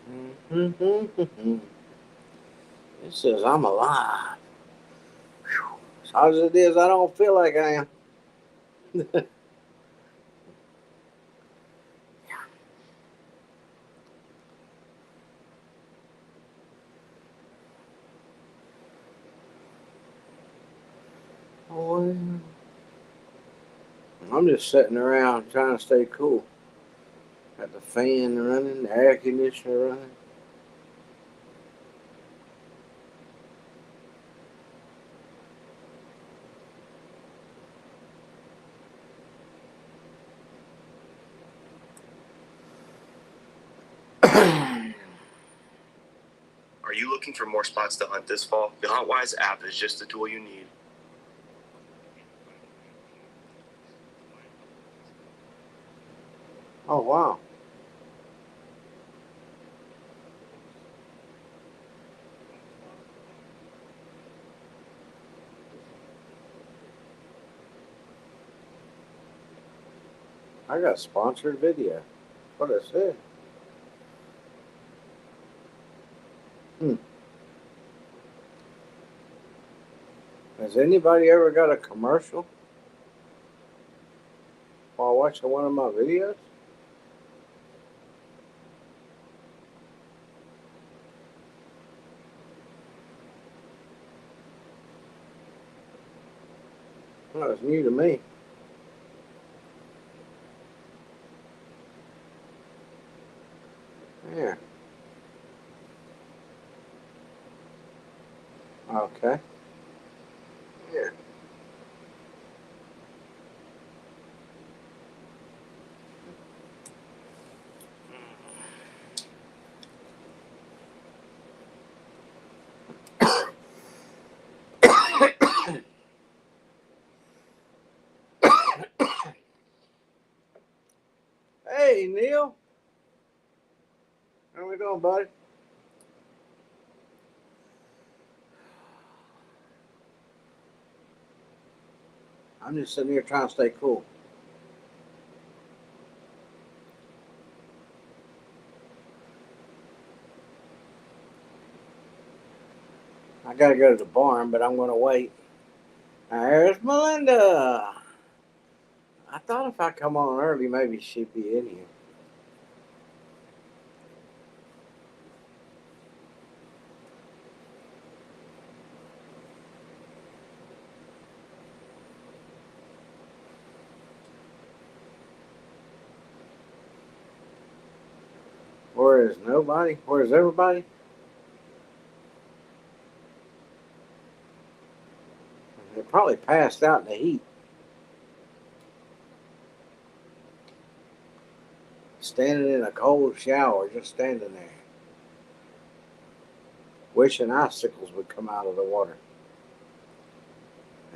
It says I'm alive. Whew. As hard as it is, I don't feel like I am. Oh, I'm just sitting around trying to stay cool. Got the fan running, the air conditioner running. Are you looking for more spots to hunt this fall? The HuntWise app is just the tool you need. Oh, wow. I got a sponsored video. What I said. Hmm. Has anybody ever got a commercial while watching one of my videos? Well, it's new to me. Yeah. Okay. Yeah. Hey, Neil. How we doing, buddy? I'm just sitting here trying to stay cool. I gotta go to the barn, but I'm gonna wait. There's Melinda. I thought if I come on early, maybe she'd be in here. Where is nobody? Where's everybody? They probably passed out in the heat, standing in a cold shower, just standing there, wishing icicles would come out of the water.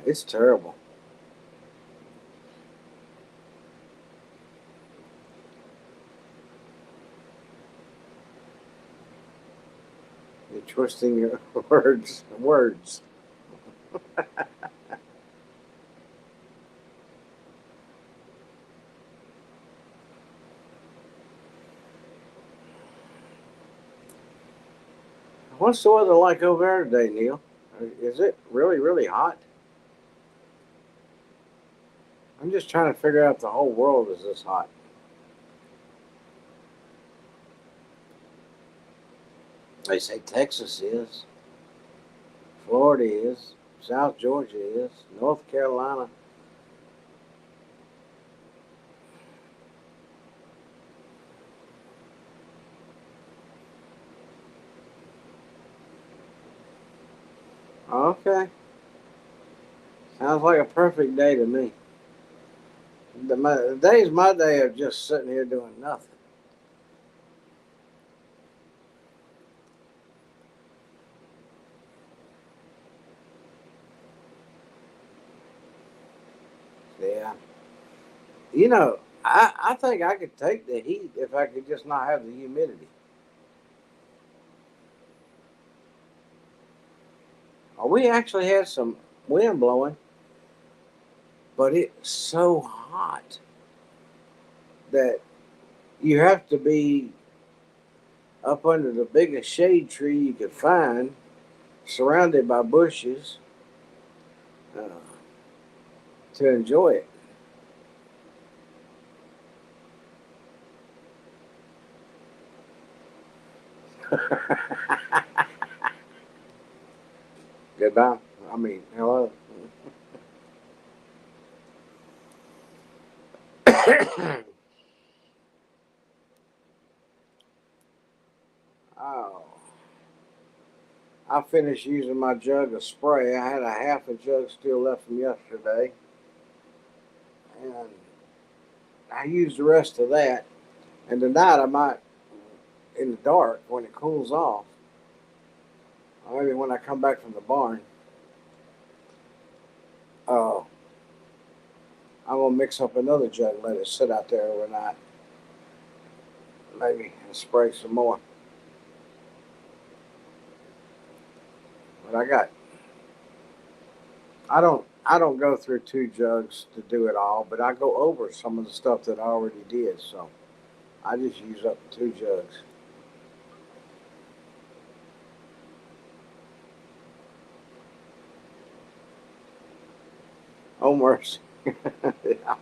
It's terrible. You're twisting your words. What's the weather like over there today, Neil? Is it really, really hot? I'm just trying to figure out if the whole world is this hot. They say Texas is, Florida is, South Georgia is, North Carolina. Okay, sounds like a perfect day to me. The day's my day of just sitting here doing nothing. Yeah, I think I could take the heat if I could just not have the humidity. We actually had some wind blowing, but it's so hot that you have to be up under the biggest shade tree you could find, surrounded by bushes, uh, to enjoy it. Goodbye. I mean, hello. Oh, I finished using my jug of spray. I had a half a jug still left from yesterday, and I used the rest of that. And tonight I might, in the dark, when it cools off, or maybe when I come back from the barn, uh, I'm gonna mix up another jug, and let it sit out there overnight, maybe, and spray some more. But I don't go through two jugs to do it all, but I go over some of the stuff that I already did, so I just use up two jugs. Oh mercy. Yeah.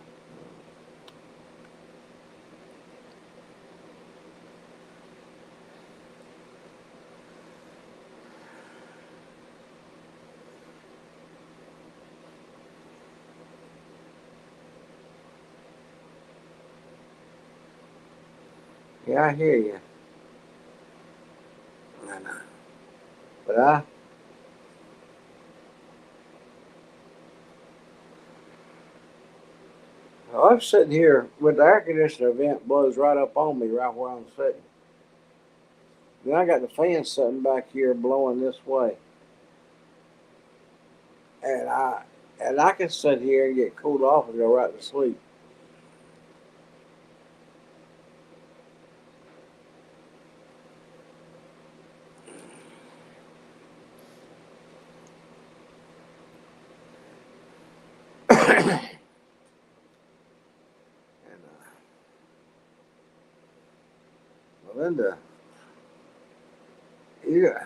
Yeah, I hear you. I know. But I'm sitting here with the air conditioner vent blows right up on me right where I'm sitting. Then I got the fan sitting back here blowing this way. And I can sit here and get cooled off and go right to sleep. And Melinda, yeah,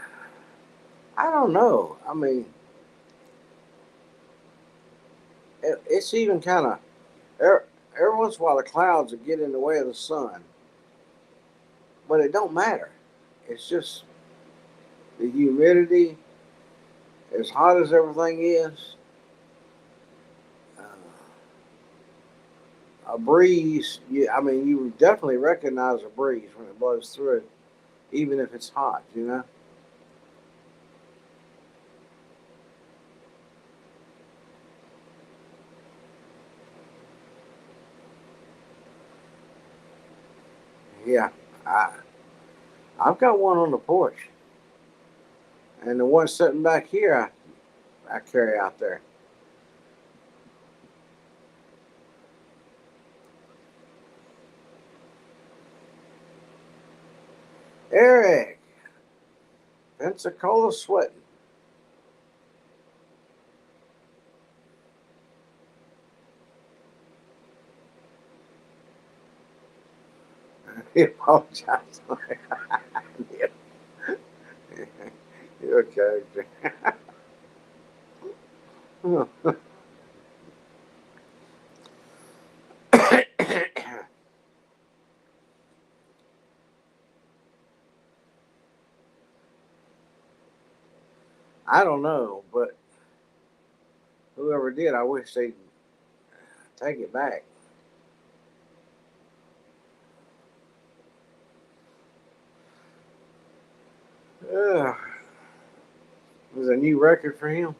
I don't know. I mean, it's even kind of every once in a while the clouds will get in the way of the sun, but it don't matter. It's just the humidity, as hot as everything is. Uh, a breeze, I mean, you would definitely recognize a breeze when it blows through, even if it's hot. You know. Yeah, I I've got one on the porch, and the one sitting back here, I carry out there. Eric, Pensacola sweating. He apologized. You're a character. I don't know, but whoever did, I wish they'd take it back. Ugh. It was a new record for him.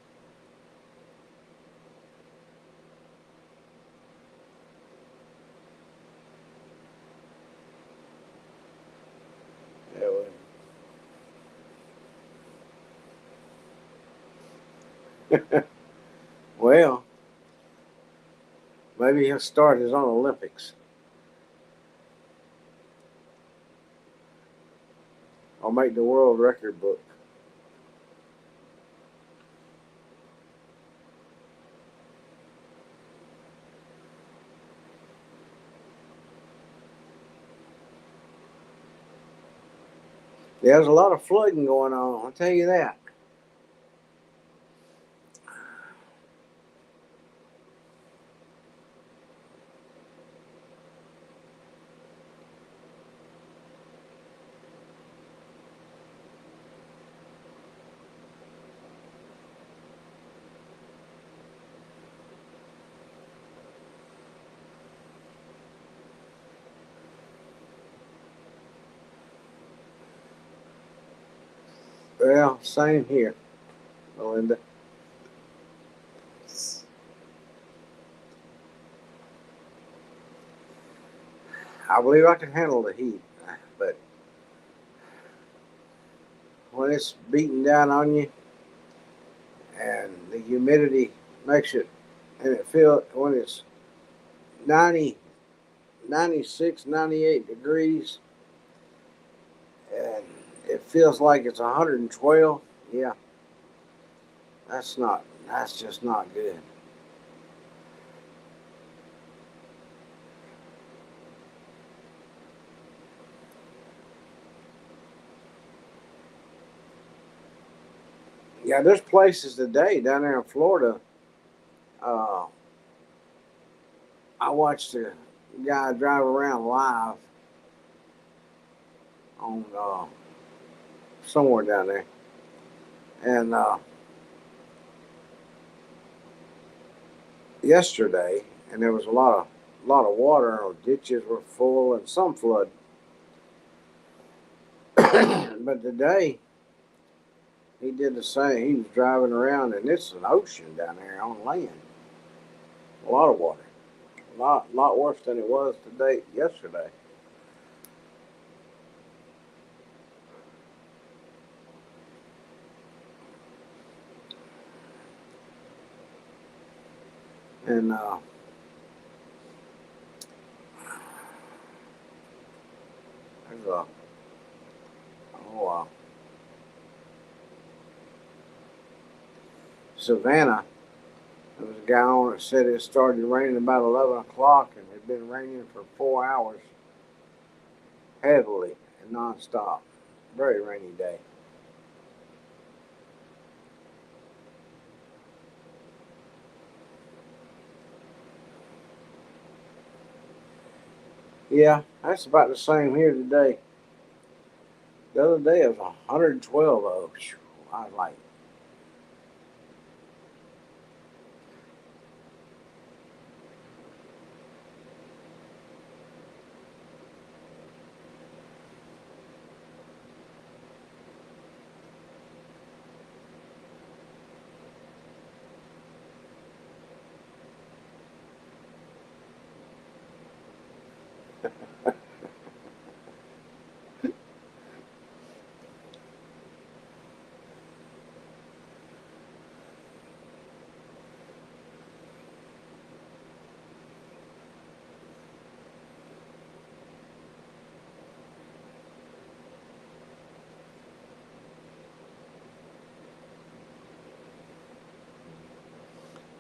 Yeah, well, well, maybe he'll start his own Olympics or make the world record book. There's a lot of flooding going on, I'll tell you that. Well, same here, Melinda. I believe I can handle the heat, but when it's beating down on you and the humidity makes it, and it feel when it's 90, 96, 98 degrees, and it feels like it's 112. Yeah, that's just not good. Yeah, there's places today down there in Florida. Uh, I watched a guy drive around live on somewhere down there, and yesterday, and there was a lot of water. Ditches were full and some flood. But today he did the same. He was driving around, and it's an ocean down there on land. A lot of water. A lot worse than it was yesterday. And there's a oh, Savannah. There was a guy on that said it started raining about 11 o'clock, and it had been raining for 4 hours, heavily and nonstop. Very rainy day. Yeah, that's about the same here today. The other day it was 112. Oh, I was like,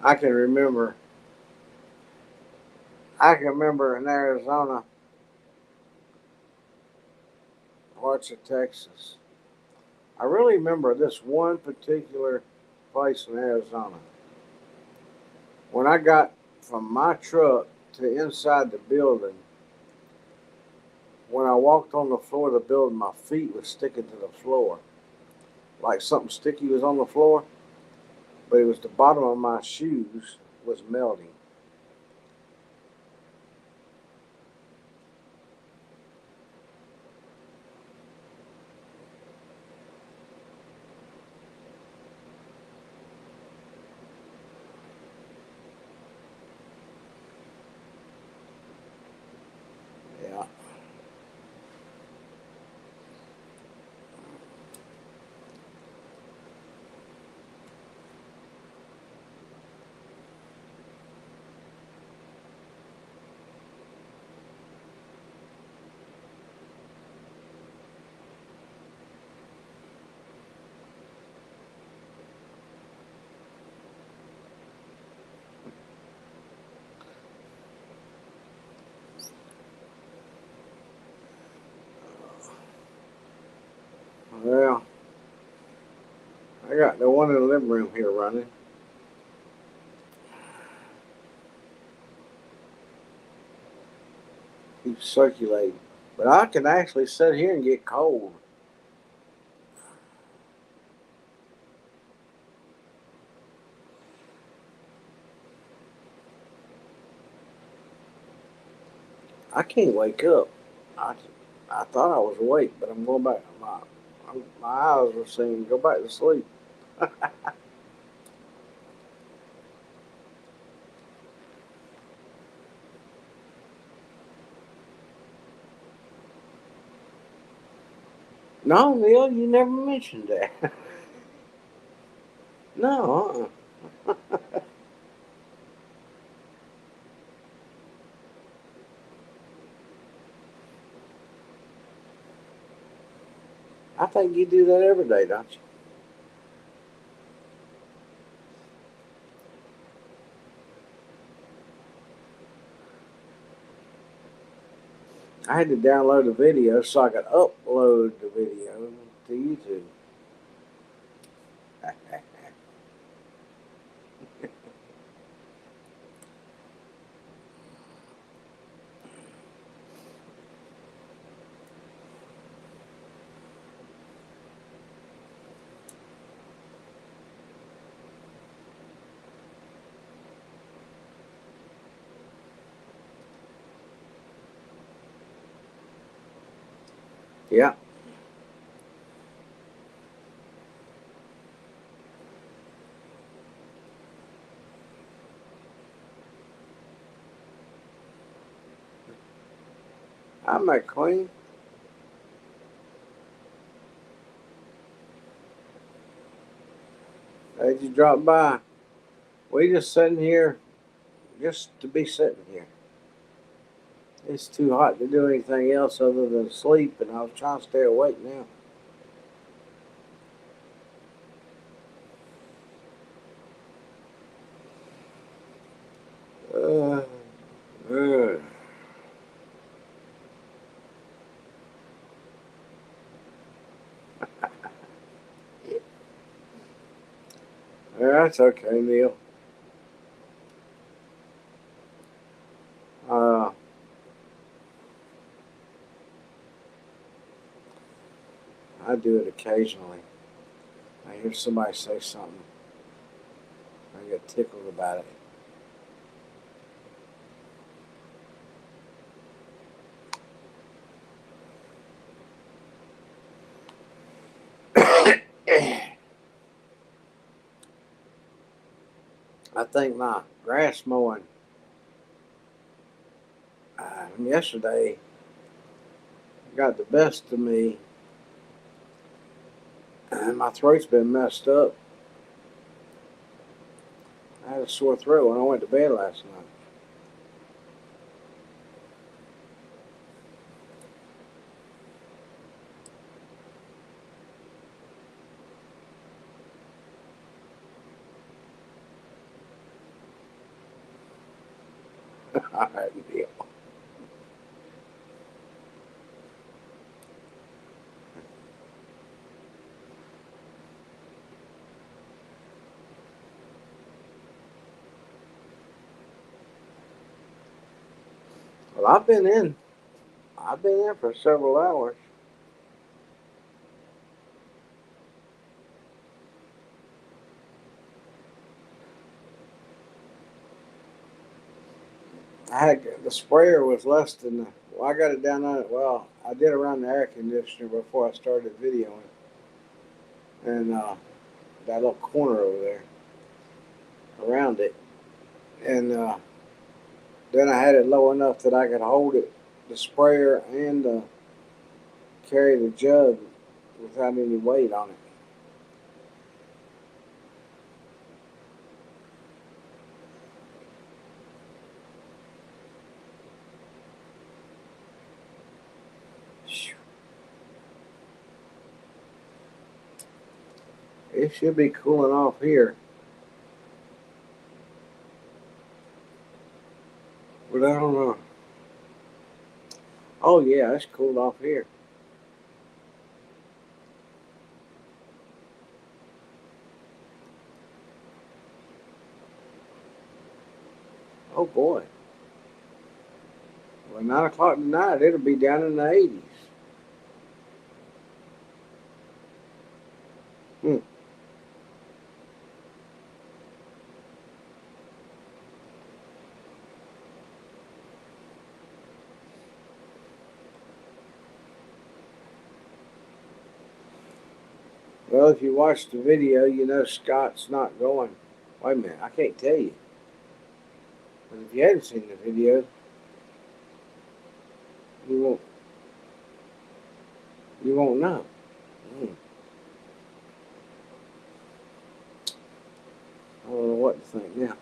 I can remember. I can remember in Arizona, parts of Texas. I really remember this one particular place in Arizona. When I got from my truck to inside the building, when I walked on the floor of the building, my feet were sticking to the floor, like something sticky was on the floor. But it was the bottom of my shoes was melting. Yeah. Well, I got the one in the living room here running. Keeps circulating. But I can actually sit here and get cold. I can't wake up. I, I thought I was awake, but I'm going back. My eyes are saying go back to sleep. No, Neil, you never mentioned that. No, I think you do that every day, don't you? I had to download the video so I could upload the video to YouTube. Yeah, I'm a queen. They just dropped by. We just sitting here just to be sitting here. It's too hot to do anything else other than sleep, and I was trying to stay awake now. Uh, uh, that's okay, Neil. Uh, I do it occasionally. I hear somebody say something, I get tickled about it. I think my grass mowing yesterday got the best of me, and my throat's been messed up. I had a sore throat when I went to bed last night. All right, Neil. Well, I've been in. I've been in for several hours. I had the sprayer was less than. Well, I got it down on it. Well, I did around the air conditioner before I started videoing, and that little corner over there around it, and then I had it low enough that I could hold it, the sprayer, and carry the jug without any weight on it. It should be cooling off here, but I don't know. Oh yeah, it's cooled off here. Oh boy. Well, 9 o'clock tonight, it'll be down in the 80s. Hmm. Well, if you watch the video, you know Scott's not going. Wait a minute, I can't tell you. But if you hadn't seen the video, you won't. You won't know. Hmm. I don't know what to think now.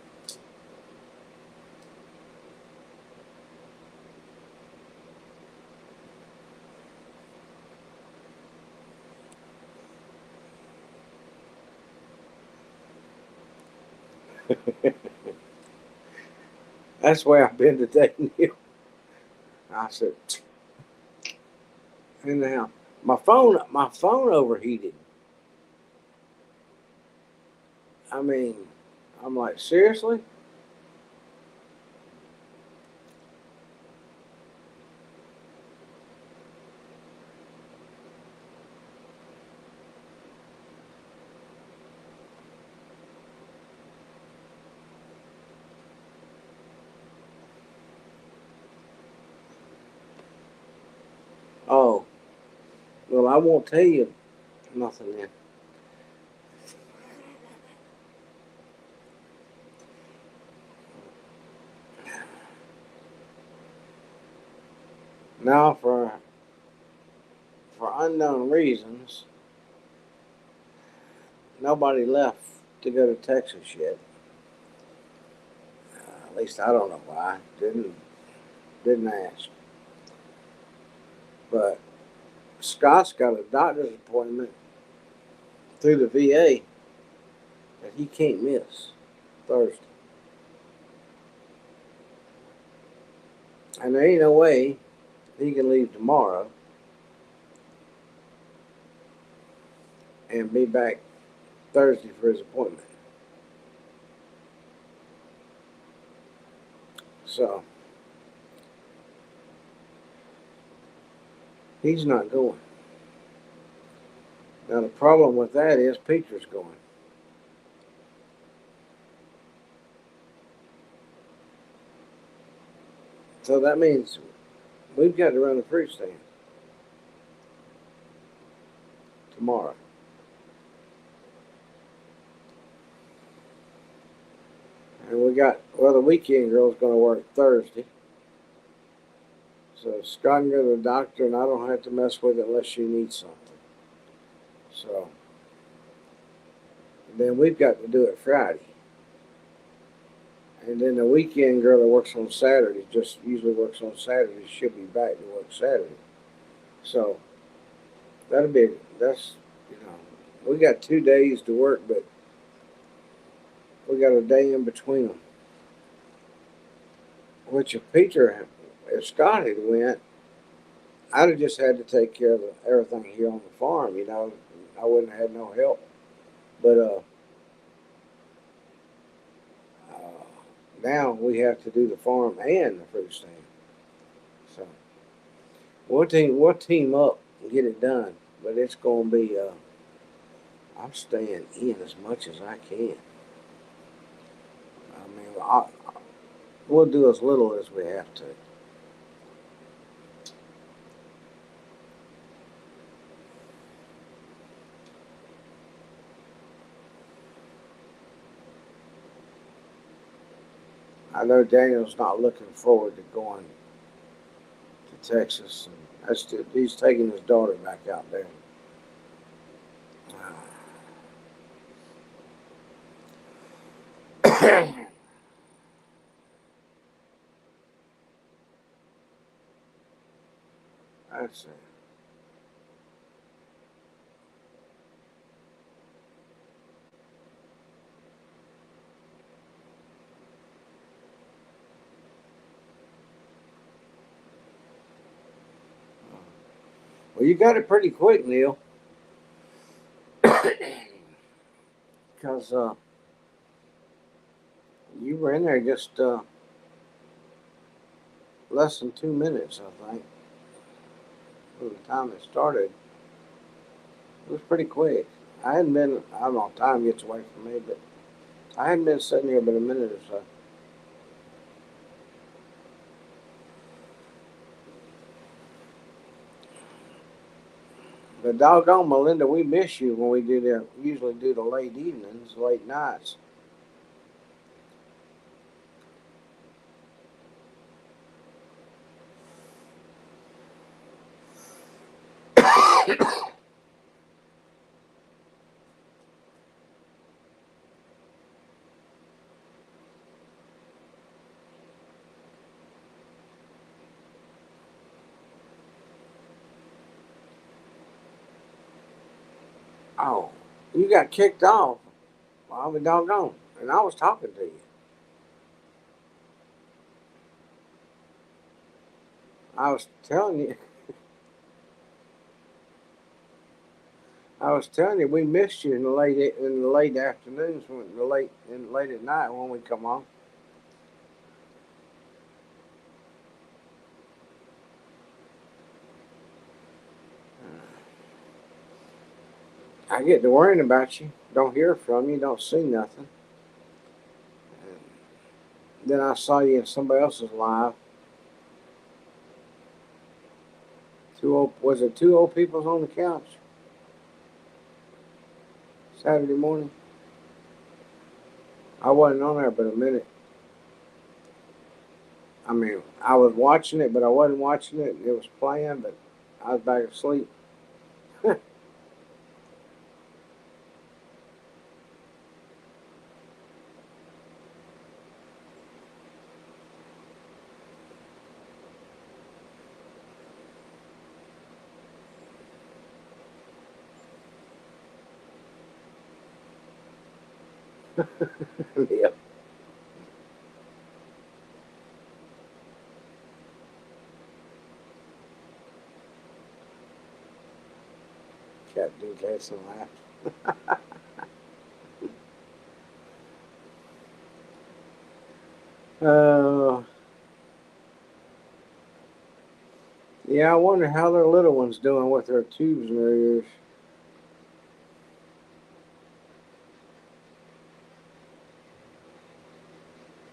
That's where I've been today, Neil. I said, anyhow, my phone overheated. I mean, I'm like, seriously? Oh, well, I won't tell you nothing then. Now, for unknown reasons, nobody left to go to Texas yet. At least I don't know why. Didn't ask. But Scott's got a doctor's appointment through the VA that he can't miss Thursday. And there ain't no way he can leave tomorrow and be back Thursday for his appointment. So he's not going. Now the problem with that is Peter's going. So that means we've got to run a fruit stand tomorrow. And the weekend girl's going to work Thursday. So Scott can go to the doctor and I don't have to mess with it unless she needs something. So then we've got to do it Friday. And then the weekend girl that works on Saturday, just usually works on Saturday, she'll be back to work Saturday. So that's, we got 2 days to work, but we got a day in between them. Which if Scott had went, I'd have just had to take care of everything here on the farm, I wouldn't have had no help. But now we have to do the farm and the fruit stand. So we'll team up and get it done. But it's gonna be I'm staying in as much as I can. I mean, we'll do as little as we have to. I know Daniel's not looking forward to going to Texas, and he's taking his daughter back out there. That's it. Well, you got it pretty quick, Neil, because you were in there just less than 2 minutes, I think, from the time it started. It was pretty quick. I hadn't been, I don't know, time gets away from me, but I hadn't been sitting here but a minute or so. But doggone, Melinda, we miss you when we do the, usually do the late evenings, late nights. Oh, you got kicked off. Well, I'll be doggone. And I was talking to you. I was telling you, I was telling you, we missed you in the late afternoons, late at night when we come on. I get to worrying about you. Don't hear from you. Don't see nothing. And then I saw you in somebody else's live. Was it two old people's on the couch Saturday morning? I wasn't on there but a minute. I mean, I was watching it, but I wasn't watching it. It was playing, but I was back asleep. Yeah. Captain Jason laughed. Uh, yeah, I wonder how their little one's doing with their tubes in their ears.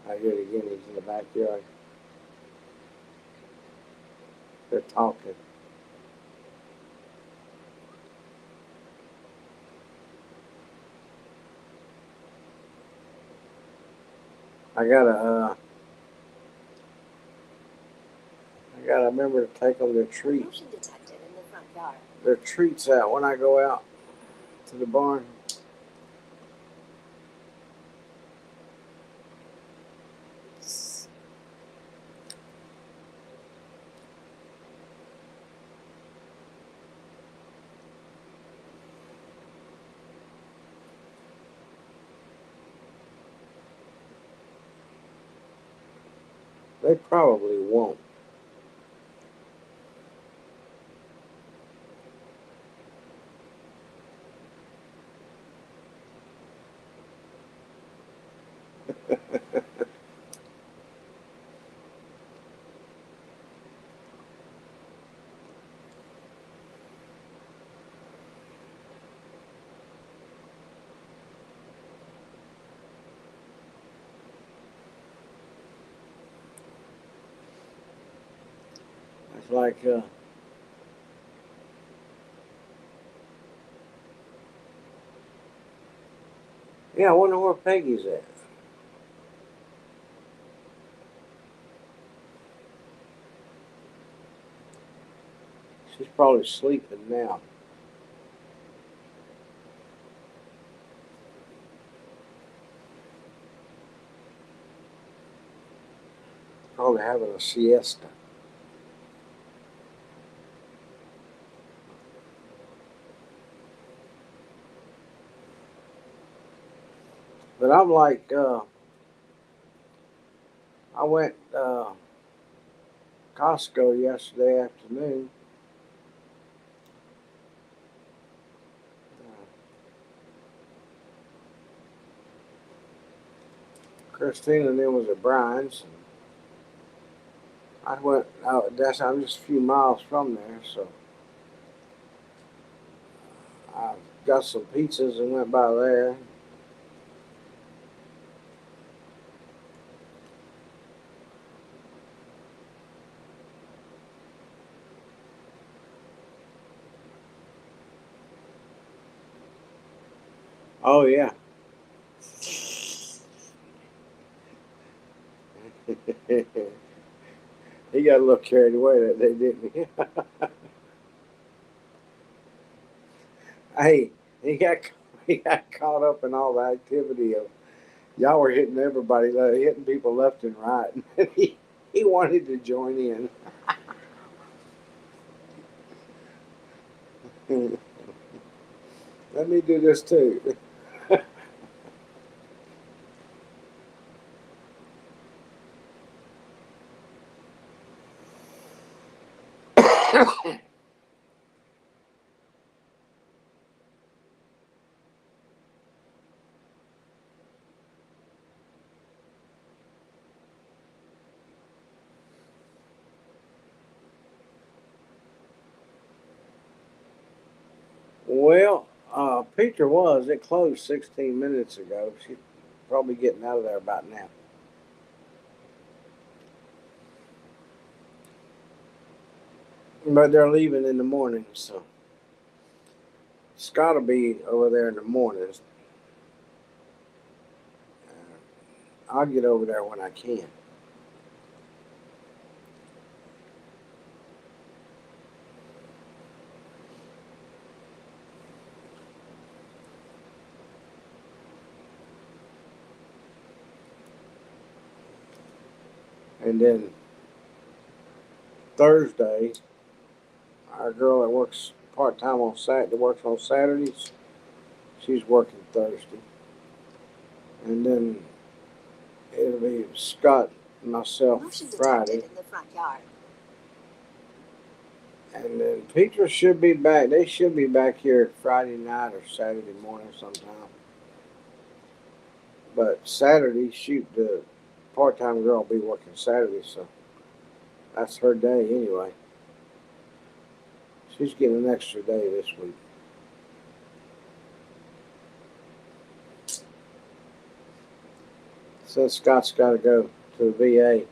I hear the guineas in the backyard. They're talking. I gotta remember to take them their treats. Motion detected in the front yard. Their treats out when I go out to the barn. They probably won't. It's like, yeah, I wonder where Peggy's at. She's probably sleeping now. Probably having a siesta. But I'm like, I went Costco yesterday afternoon. Christina and then was at Brian's. I'm just a few miles from there, so I got some pizzas and went by there. Oh yeah. He got a little carried away that day, didn't he? Hey, he got he got caught up in all the activity of y'all were hitting everybody, hitting people left and right, and he wanted to join in. Let me do this too. Well, Peter was. It closed 16 minutes ago. She's probably getting out of there about now. But they're leaving in the morning, so Scott will be over there in the mornings. I'll get over there when I can. And then Thursday, our girl that works part time on that works on Saturdays, she's working Thursday. And then it'll be Scott and myself Friday. In the front yard. And then Peter should be back. They should be back here Friday night or Saturday morning sometime. But Saturday, shoot, the part-time girl will be working Saturday, so that's her day anyway. She's getting an extra day this week. Since Scott's got to go to the VA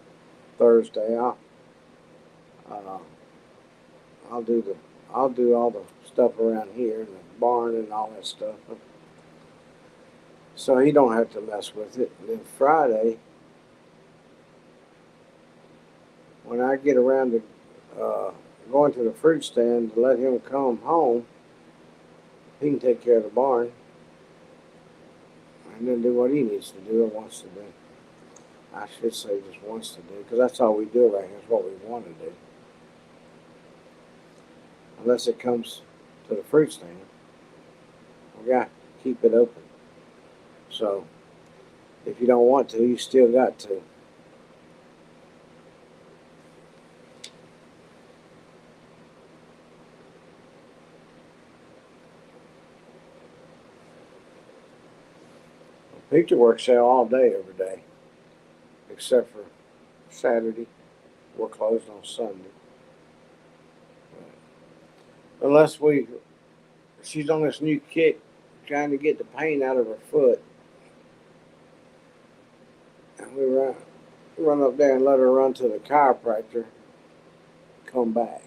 Thursday, uh, I'll do all the stuff around here and the barn and all that stuff. So he don't have to mess with it. And then Friday, when I get around to going to the fruit stand to let him come home, he can take care of the barn and then do what he needs to do or wants to do. I should say just wants to do, because that's all we do right here is what we want to do. Unless it comes to the fruit stand, we got to keep it open. So if you don't want to, you still got to. Victor works there all day, every day, except for Saturday. We're closed on Sunday. Unless she's on this new kick trying to get the pain out of her foot. And we run up there and let her run to the chiropractor, come back.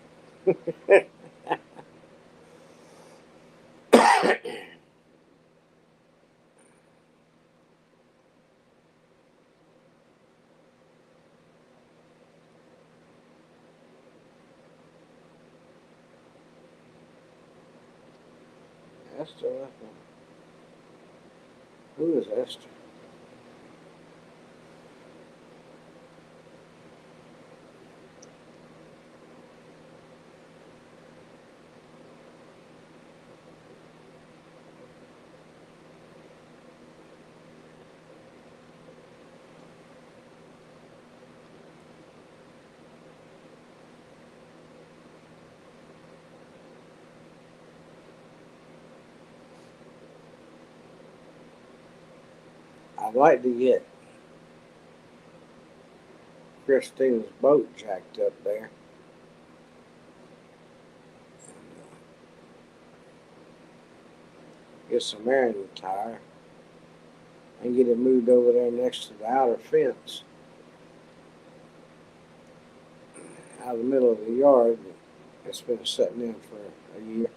Esther left me. Who is Esther? I'd like to get Christina's boat jacked up there. Get some air in the tire and get it moved over there next to the outer fence, out of the middle of the yard. It's been sitting in for a year.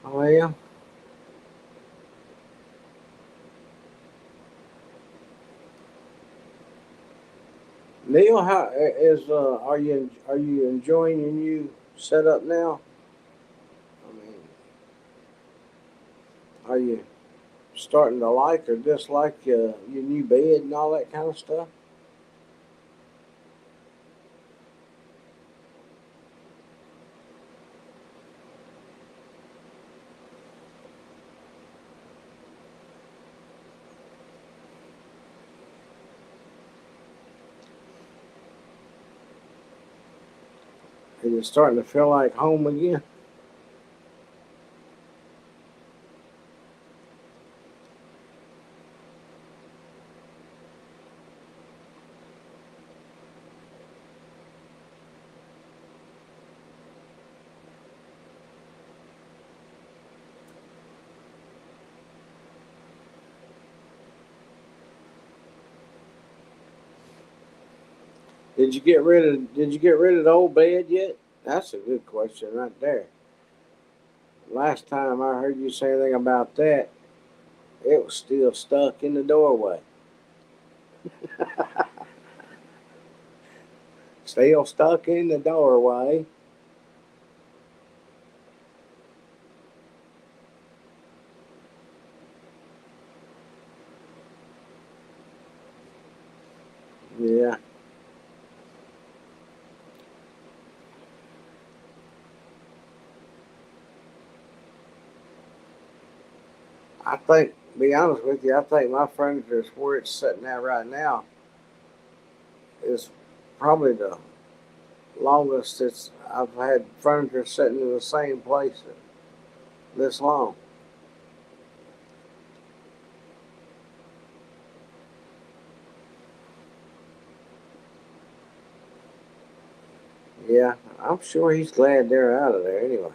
Well, Neil, how is are you enjoying your new setup now? I mean, are you starting to like or dislike your new bed and all that kind of stuff? Is it starting to feel like home again? Did you get rid of the old bed yet? That's a good question right there. Last time I heard you say anything about that, it was still stuck in the doorway. Still stuck in the doorway. Yeah. I think, to be honest with you, I think my furniture is where it's sitting at right now is probably the longest I've had furniture sitting in the same place this long. Yeah, I'm sure he's glad they're out of there anyway.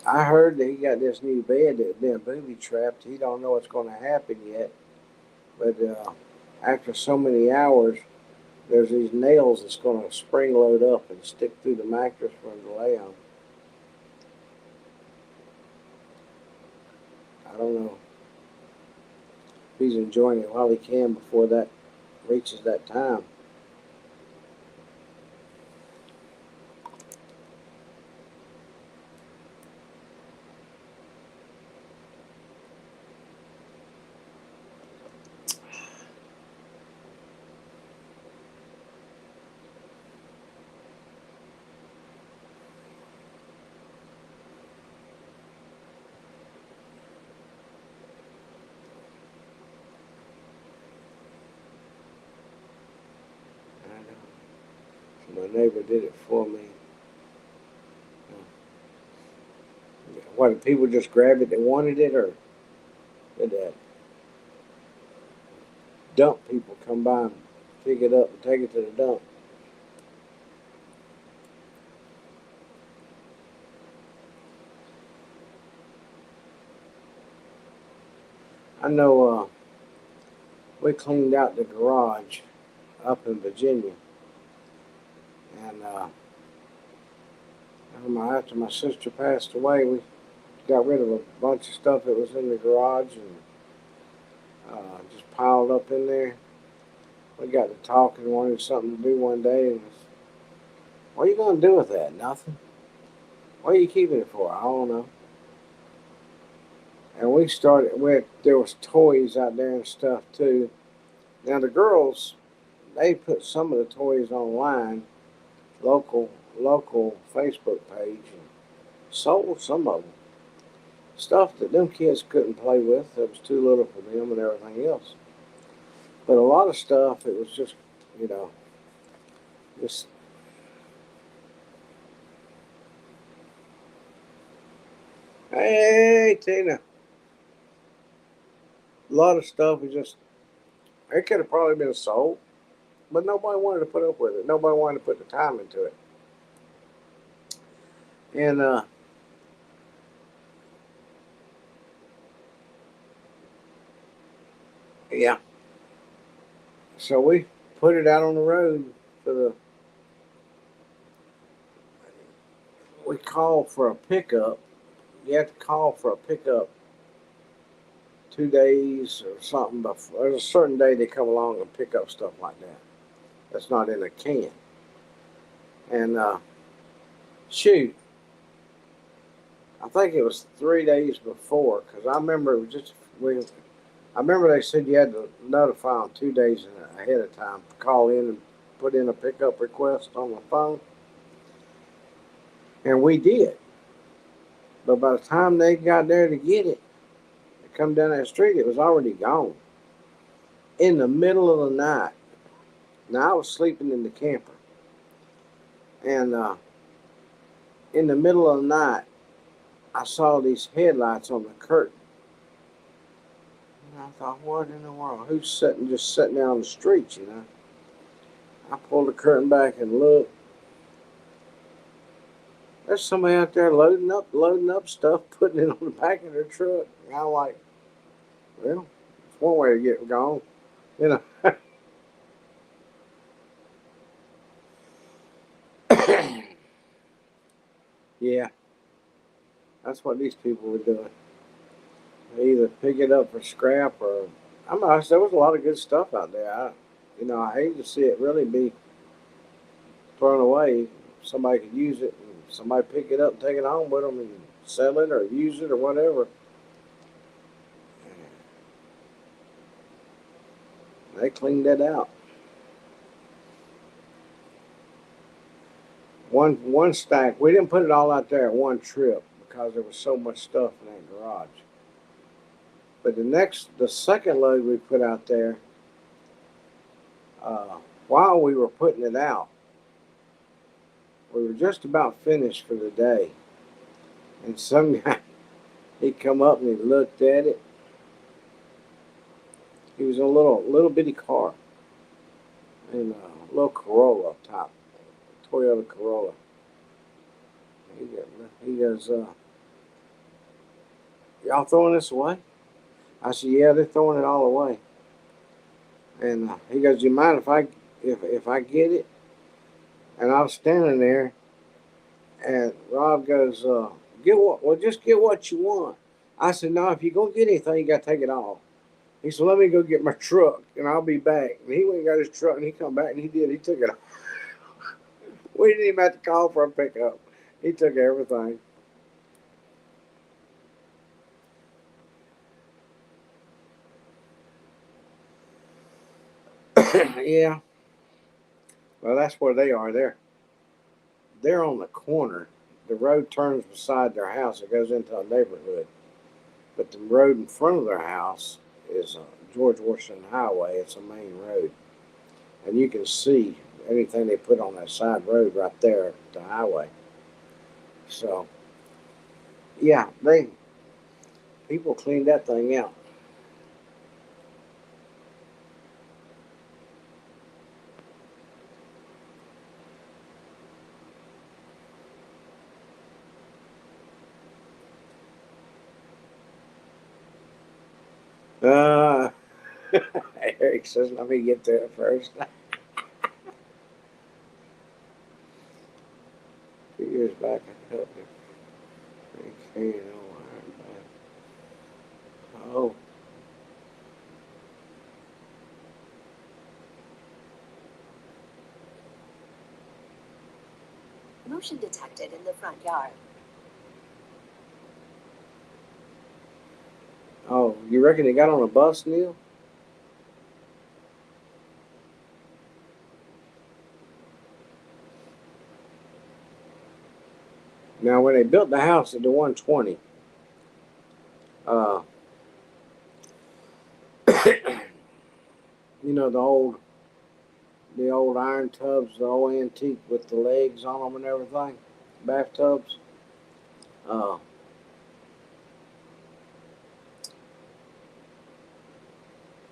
I heard that he got this new bed that's been booby trapped. He don't know what's going to happen yet, but after so many hours, there's these nails that's going to spring load up and stick through the mattress for him to lay on. I don't know if he's enjoying it while he can before that reaches that time. I know. My neighbor did it for me. What, did people just grab it that wanted it, or did that dump people come by and pick it up and take it to the dump? I know we cleaned out the garage up in Virginia, and after my sister passed away, we got rid of a bunch of stuff that was in the garage and just piled up in there. We got to talking, wanted something to do one day, and what are you gonna do with that? Nothing. What are you keeping it for? I don't know. And we started with there was toys out there and stuff too. Now the girls, they put some of the toys online, local local Facebook page, and sold some of them. Stuff that them kids couldn't play with, that was too little for them and everything else. But a lot of stuff, it was just, you know, just, hey, Tina. A lot of stuff was just, it could have probably been sold, but nobody wanted to put up with it. Nobody wanted to put the time into it. And, yeah. So we put it out on the road for the, we called for a pickup. You have to call for a pickup 2 days or something before. There's a certain day they come along and pick up stuff like that. That's not in a can. And shoot, I think it was 3 days before because I remember it was just we. I remember they said you had to notify them 2 days ahead of time. Call in and put in a pickup request on the phone, and we did. But by the time they got there to get it, they come down that street, it was already gone in the middle of the night. Now I was sleeping in the camper, and in the middle of the night, I saw these headlights on the curtain. And I thought, what in the world? Who's sitting there on the street, you know? I pulled the curtain back and looked. There's somebody out there loading up stuff, putting it on the back of their truck. And I'm like, well, it's one way to get gone, you know. Yeah, that's what these people were doing. They either pick it up for scrap or, I'm honest, there was a lot of good stuff out there. I hate to see it really be thrown away. Somebody could use it, and somebody pick it up, and take it home with them, and sell it or use it or whatever. They cleaned that out. One stack. We didn't put it all out there at one trip because there was so much stuff in that garage. But the second load we put out there, while we were putting it out, we were just about finished for the day, and some guy he come up and he looked at it. He was in a little bitty car, in a little Corolla top, Toyota Corolla. He goes, y'all throwing this away? I said, yeah, they're throwing it all away. And he goes, you mind if I get it? And I was standing there, and Rob goes, just get what you want. I said, no, if you're gonna get anything, you gotta take it all. He said, let me go get my truck, and I'll be back. And he went and got his truck, and he come back, and he did. He took it. We didn't even have to call for a pickup. He took everything. Yeah. Well, that's where they are. They're on the corner. The road turns beside their house. It goes into a neighborhood. But the road in front of their house is a George Washington Highway. It's a main road. And you can see anything they put on that side road right there, the highway. So, yeah, people cleaned that thing out. Uh, Eric says, let me get to it first. 2 years back, I helped him. Okay, Oh, Motion detected in the front yard. oh, you reckon he got on a bus, Neil? Now, when they built the house at the 120, uh, you know the old iron tubs, the old antique with the legs on them and everything, bathtubs. Uh,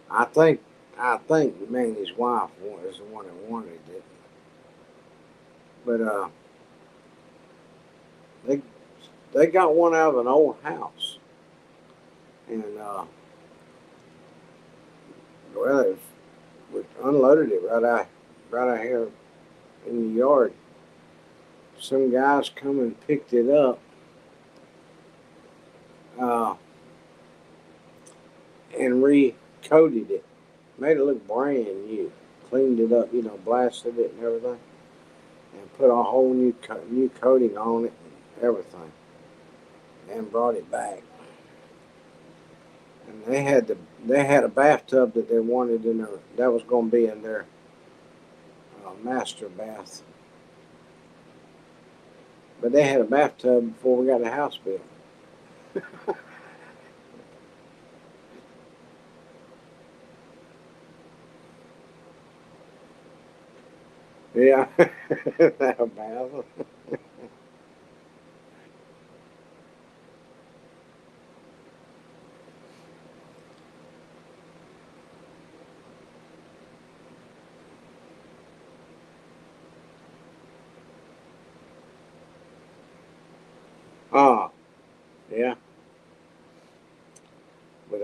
I think Manny's wife is the one that wanted it, but they they got one out of an old house, and well, we unloaded it right out here in the yard. Some guys come and picked it up, uh, and recoated it, made it look brand new, cleaned it up, blasted it and everything, and put a whole new coating on it and everything, and brought it back. And they had a bathtub that they wanted in their that was going to be in their master bath, but they had a bathtub before we got the house built. Yeah, that bath. Oh, yeah, but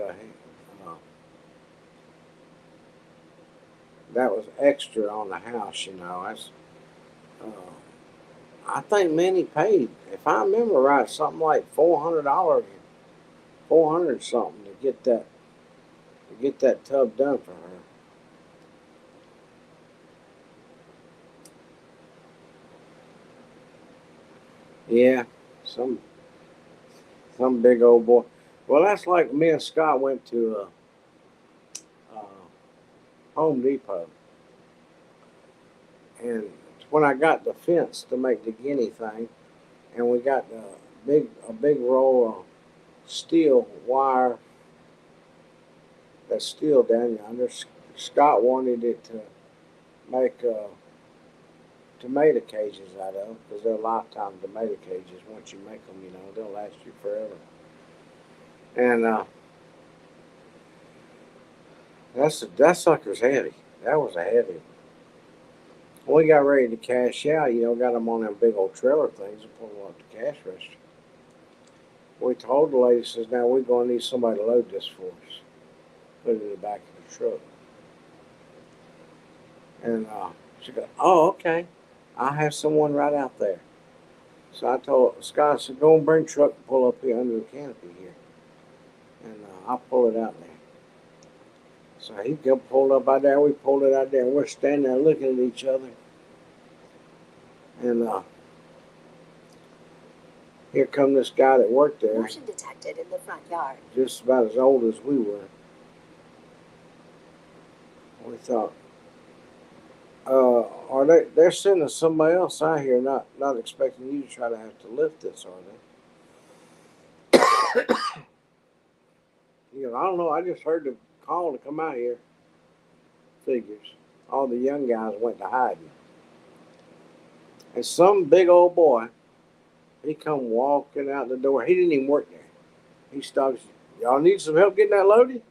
that was extra on the house. That's uh, I think Manny paid, if I remember right, something like $400, 400 something to get that tub done for her. Yeah, some some big old boy. Well, that's like me and Scott went to uh, Home Depot, and when I got the fence to make the guinea thing, and we got a big roll of steel wire, that steel down yonder. Scott wanted it to make tomato cages out of because they're lifetime tomato cages. Once you make them, they'll last you forever. And that sucker's heavy. That was a heavy one. When we got ready to cash out, got them on them big old trailer things and pull them up the cash register. We told the lady, says, now we're going to need somebody to load this for us. Put it in the back of the truck. And she goes, oh, okay. I'll have someone right out there. So I told Scott, I said, go and bring truck and pull up here under the canopy here. And I'll pull it out there. So he got pulled up out there. We pulled it out there, and we're standing there looking at each other. And here come this guy that worked there, Motion detected in the front yard. just about as old as we were. We thought, are they're sending somebody else out here, not expecting you to try to have to lift this, are they? I don't know. I just heard the call to come out here. Figures. All the young guys went to hiding. And some big old boy, he come walking out the door. He didn't even work there. He stops. Y'all need some help getting that loaded?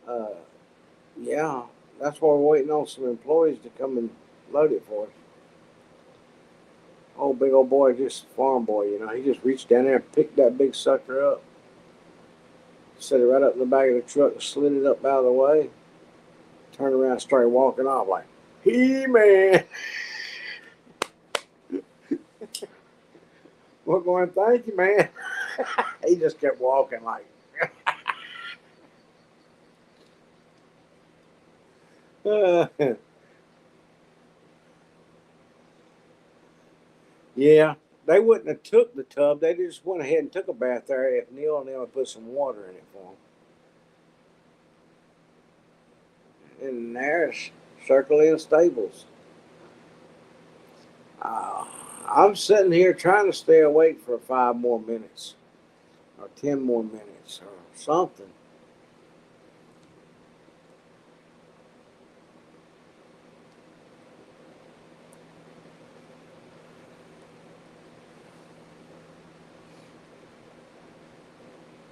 Uh, yeah. That's why we're waiting on some employees to come and load it for us. Oh, big old boy, just farm boy, he just reached down there and picked that big sucker up, set it right up in the back of the truck, and slid it up out of the way, turned around and started walking off like, He-Man. We're going, thank you, man. He just kept walking like, Yeah, they wouldn't have took the tub. They just went ahead and took a bath there if Neil and them had put some water in it for them. And there's Circle Inn Stables. Uh, I'm sitting here trying to stay awake for 5 more minutes or 10 more minutes or something.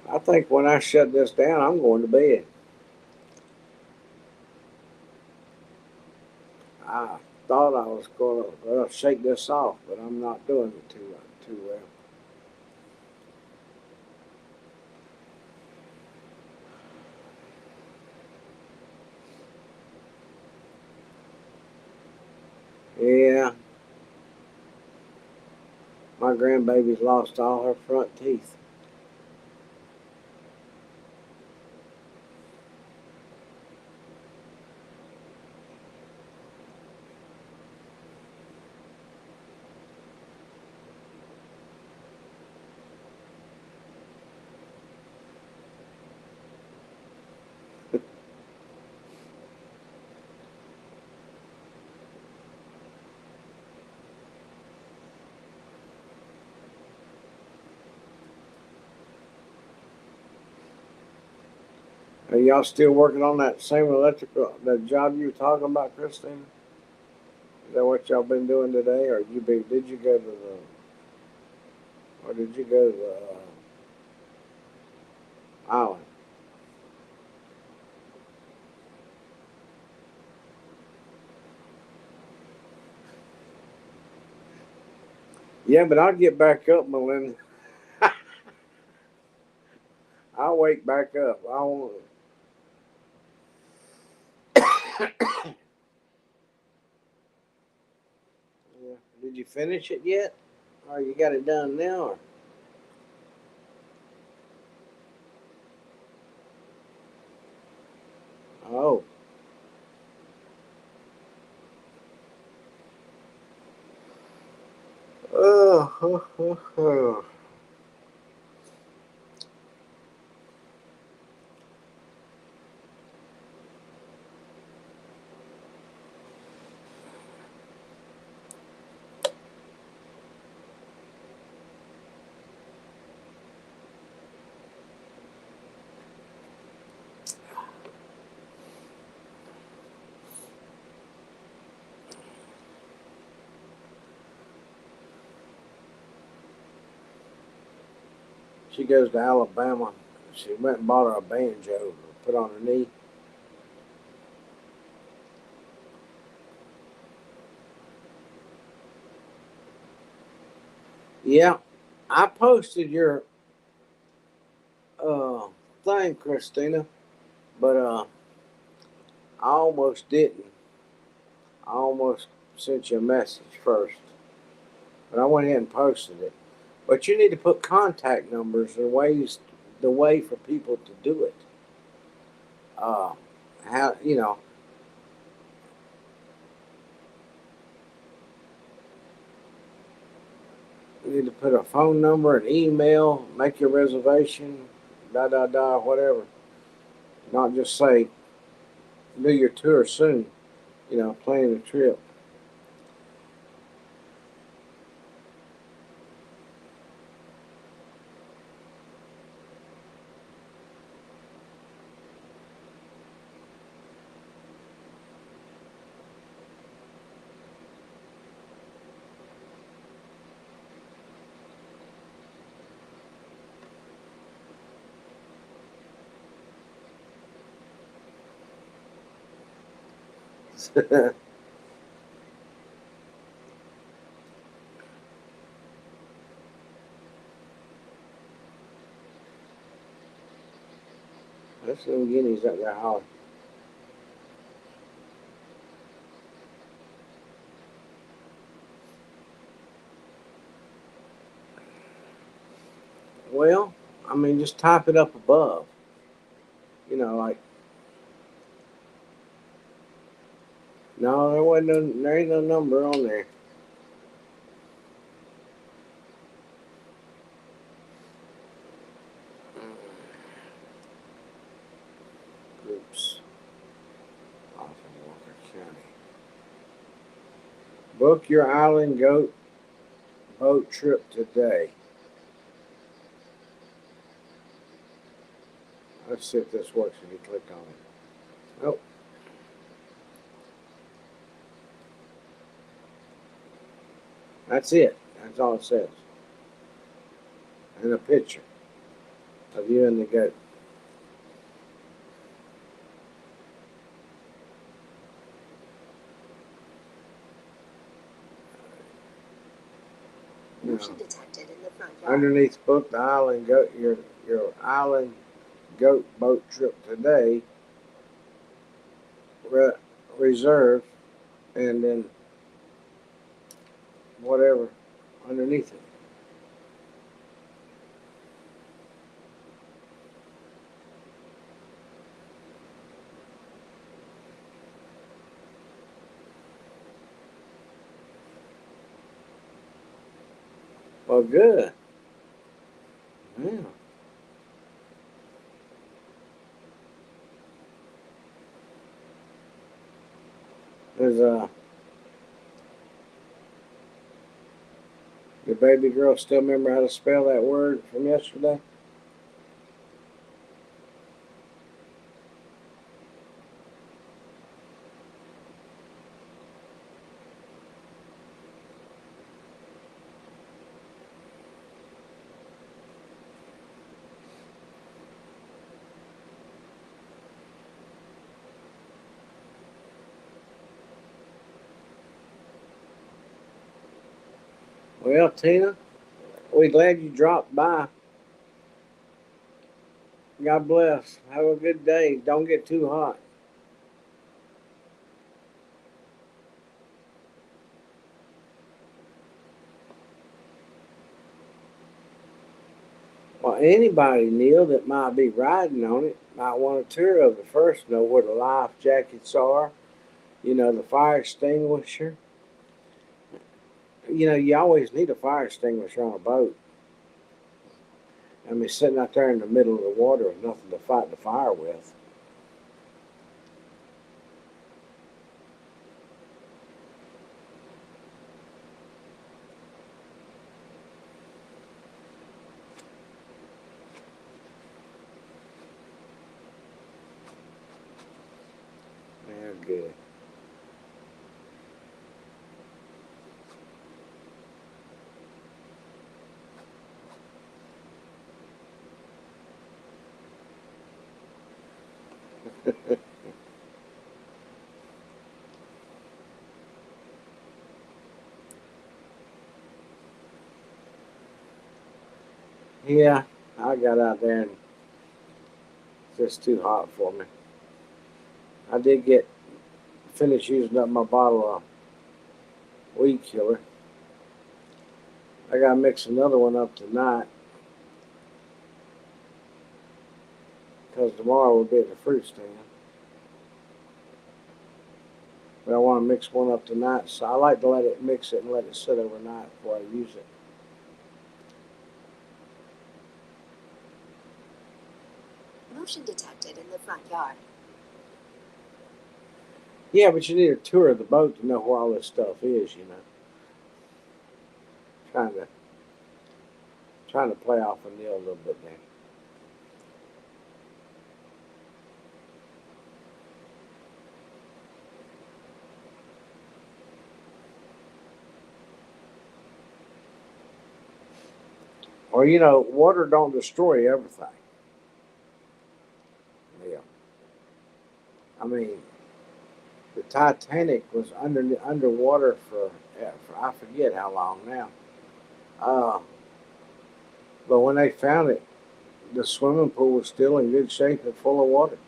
I think when I shut this down, I'm going to bed. I thought I was going to shake this off, but I'm not doing it too well. Yeah, my grandbaby's lost all her front teeth. Are y'all still working on that same electrical, that job you were talking about, Christina? Is that what y'all been doing today, or did you go to the island? Yeah, but I'll get back up, Melinda. I'll wake back up. I won't. Yeah. Did you finish it yet? Or you got it done now? Or? Oh. Oh. She goes to Alabama. She went and bought her a banjo to put on her knee. Yeah, I posted your uh, thing, Christina, but I almost didn't. I almost sent you a message first, but I went ahead and posted it. But you need to put contact numbers and ways, the way for people to do it. Uh, how you need to put a phone number, an email, make your reservation, whatever. Not just say do your tour soon. Plan the trip. That's them guineas up there hollering. Well, I mean, just type it up above. Like No, there ain't no number on there. Groups off in Walker County. Book your island goat boat trip today. Let's see if this works if you click on it. Nope. That's it. That's all it says. And a picture of you and the goat. Motion detected in the front yard. Underneath book the island goat your island goat boat trip today. Reserve and then whatever underneath it. Well, good. Yeah. Does your baby girl still remember how to spell that word from yesterday? Well, Tina, we glad you dropped by. God bless. Have a good day. Don't get too hot. Well, anybody, Neil, that might be riding on it might want a tour of it first. Know where the life jackets are. You know, the fire extinguisher. You know, you always need a fire extinguisher on a boat. I mean, sitting out there in the middle of the water with nothing to fight the fire with. Yeah, good. Yeah, I got out there and it's just too hot for me. I did get finished using up my bottle of weed killer. I gotta mix another one up tonight because tomorrow we'll be at the fruit stand. But I want to mix one up tonight, so I like to let it mix it and let it sit overnight before I use it. Motion detected in the front yard. Yeah, but you need a tour of the boat to know where all this stuff is. You know, trying to trying to play off of Neil a little bit there. Or you know, water don't destroy everything. Yeah, I mean, the Titanic was underwater for I forget how long now. Uh, but when they found it, the swimming pool was still in good shape and full of water.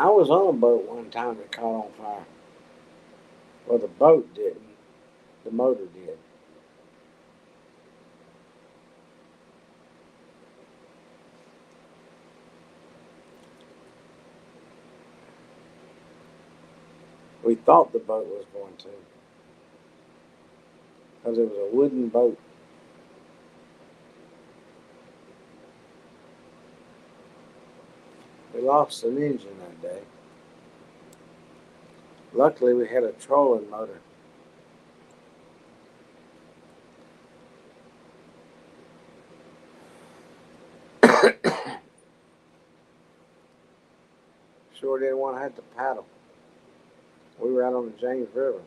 I was on a boat one time that caught on fire. Well, the boat didn't. The motor did. We thought the boat was going to, because it was a wooden boat. We lost an engine that day. Luckily, we had a trolling motor. Sure didn't want to have to paddle. We were out on the James River.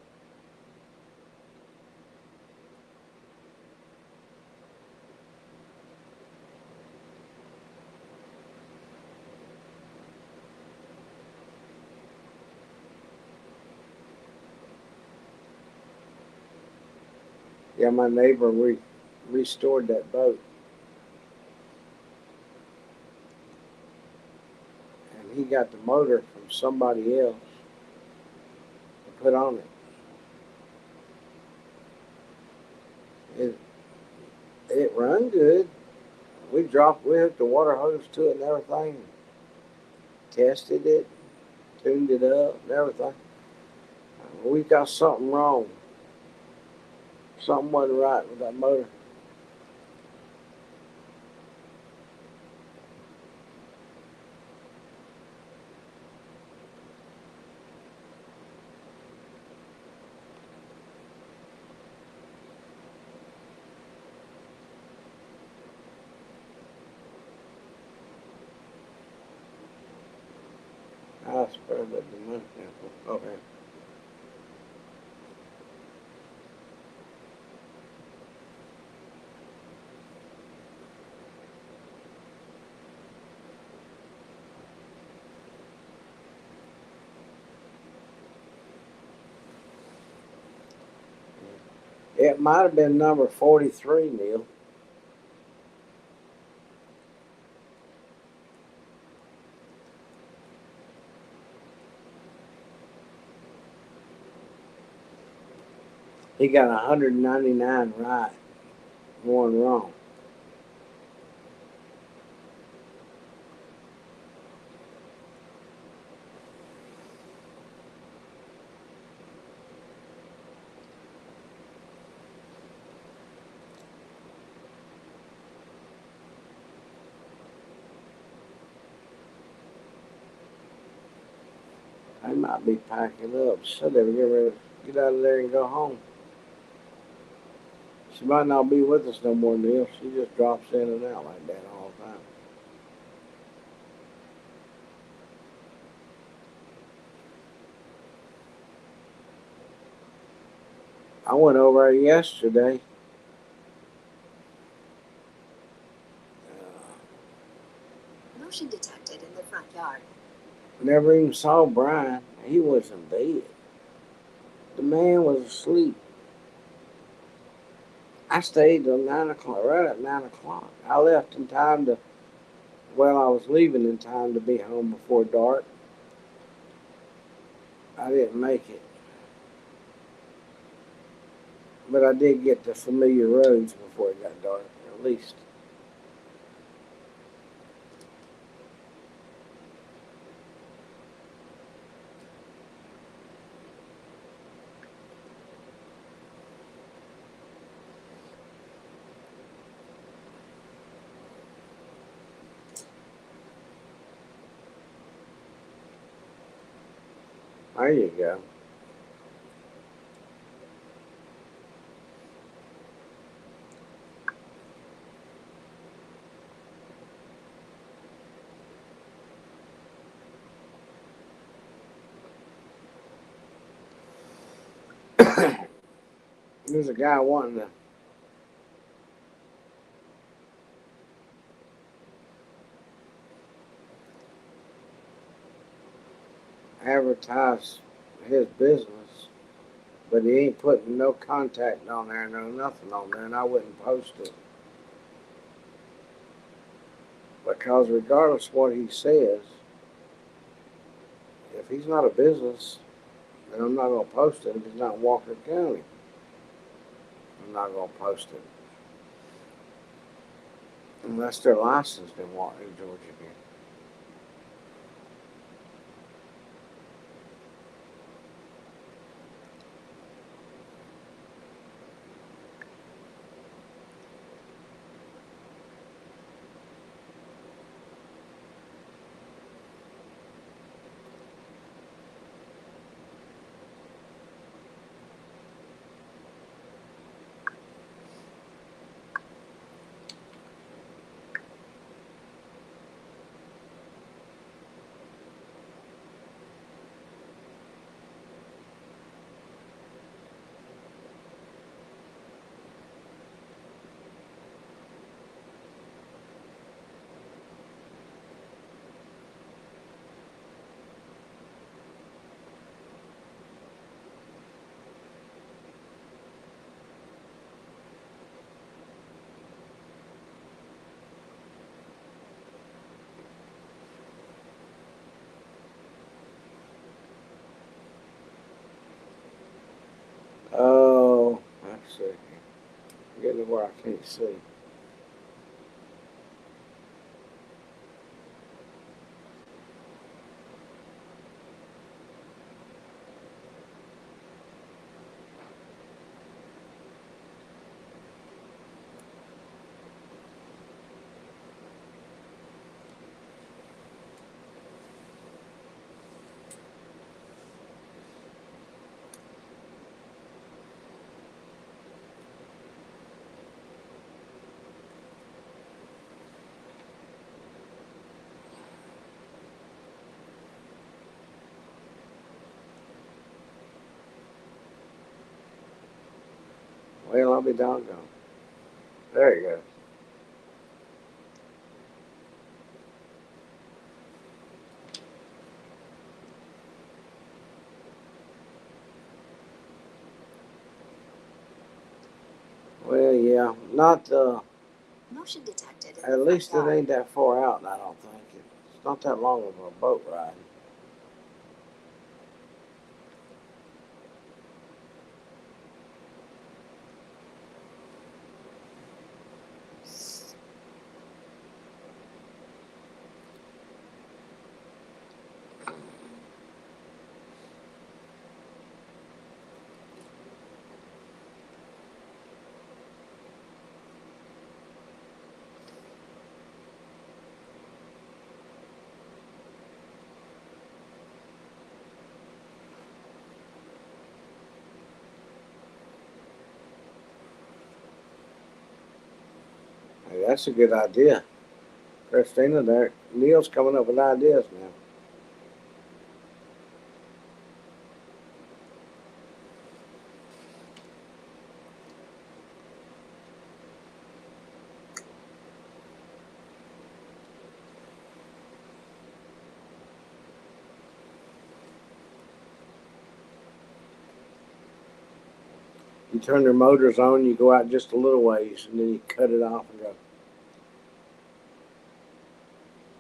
Yeah, my neighbor restored that boat, and he got the motor from somebody else to put on it. It run good. We hooked the water hose to it and everything. Tested it, tuned it up and everything. We got something wrong. Something wasn't right with that motor. I spared that the money. Okay. It might have been number 43, Neil. He got 199 right, one wrong. I might be packing up. So they were getting ready to get out of there and go home. She might not be with us no more, Neil. She just drops in and out like that all the time. I went over there yesterday. Motion detected in the front yard. Never even saw Brian. He was in bed. The man was asleep. I stayed till 9 o'clock, right at 9 o'clock. I left in time to, well, I was leaving in time to be home before dark. I didn't make it. But I did get to familiar roads before it got dark, at least. There you go. There's a guy wanting to advertise his business, but he ain't putting no contact on there, no nothing on there, and I wouldn't post it. Because regardless of what he says, if he's not a business, then I'm not gonna post it. If he's not in Walker County, I'm not gonna post it unless they're licensed in Georgia. Oh, let's see. Getting to where I can't see. Well, I'll be doggone. There you go. Well, yeah, not Motion detected in at the least it front yard. ain't that far out. I don't think it's not that long of a boat ride. Hey, that's a good idea, Christina. There, Neil's coming up with ideas now. You turn their motors on, you go out just a little ways, and then you cut it off and go.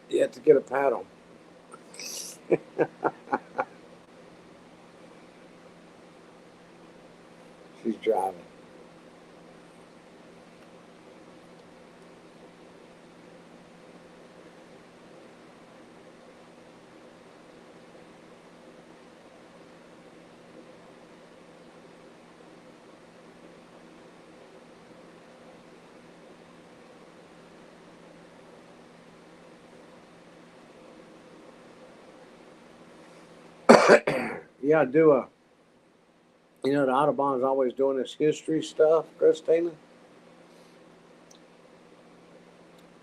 You have to get a paddle. She's driving. Yeah, I do a. You know, the Audubon's always doing this history stuff, Christina.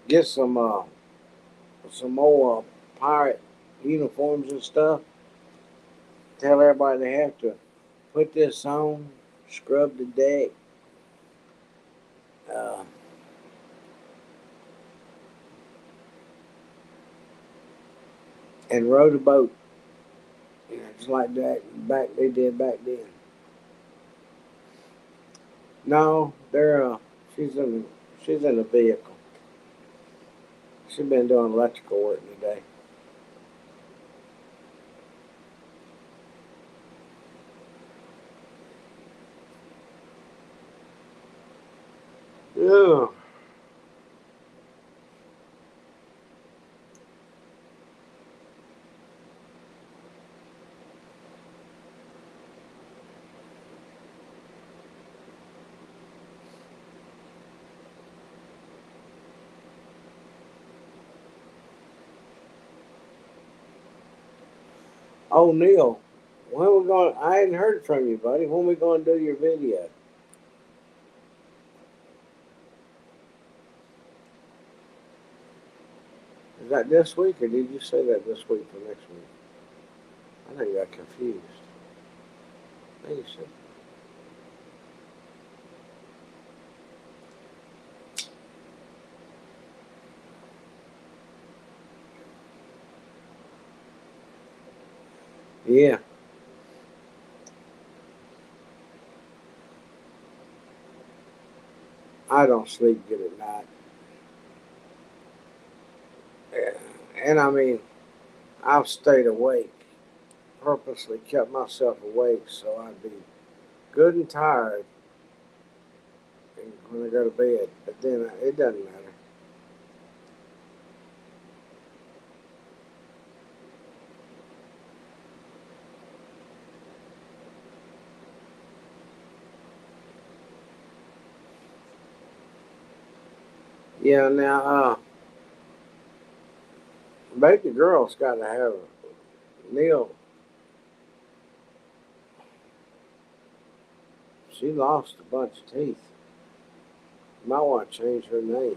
Get some more pirate uniforms and stuff. Tell everybody they have to put this on, scrub the deck, uh, and row the boat. You know, just like that they did back then. No, they're she's in a vehicle. She's been doing electrical work today. Yeah. Oh, Neil, when we going? I hadn't heard from you, buddy. When we going to do your video? Is that this week, or did you say that this week for next week? I think I got confused. I think you said. Yeah, I don't sleep good at night. Yeah. And I mean, I've stayed awake, purposely kept myself awake so I'd be good and tired when I go to bed. But then it doesn't matter. Yeah, now, baby girl's got to have Neil. She lost a bunch of teeth. You might want to change her name.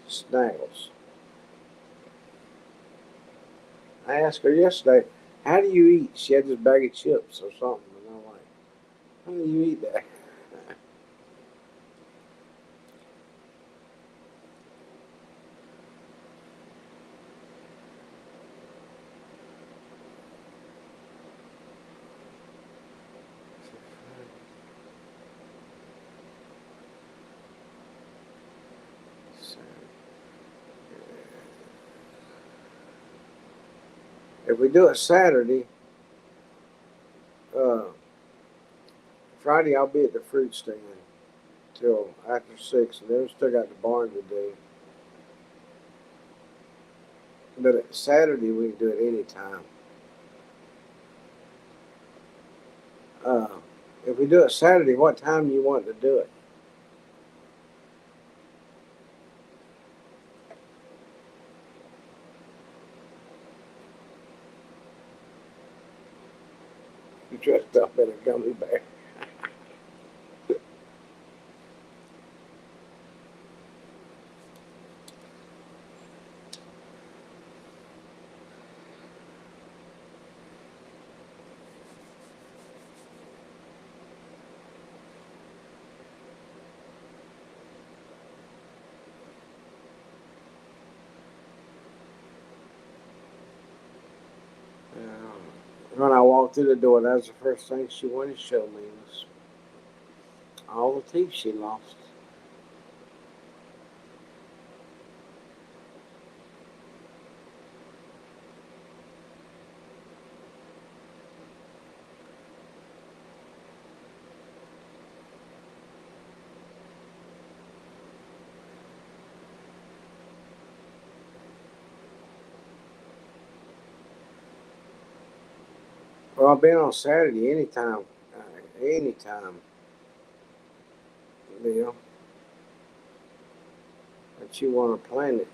Snaggles. I asked her yesterday, how do you eat? She had this bag of chips or something. And I'm like, how do you eat that? If we do it Saturday, uh, Friday I'll be at the fruit stand till after 6, and then we still got the barn to do. But Saturday we can do it anytime. Uh, if we do it Saturday, what time do you want to do it? You dressed up in a gummy bear. When I walked through the door, that was the first thing she wanted to show me was all the teeth she lost. Well, I've been on Saturday anytime, anytime, Neil, that you want to plan it.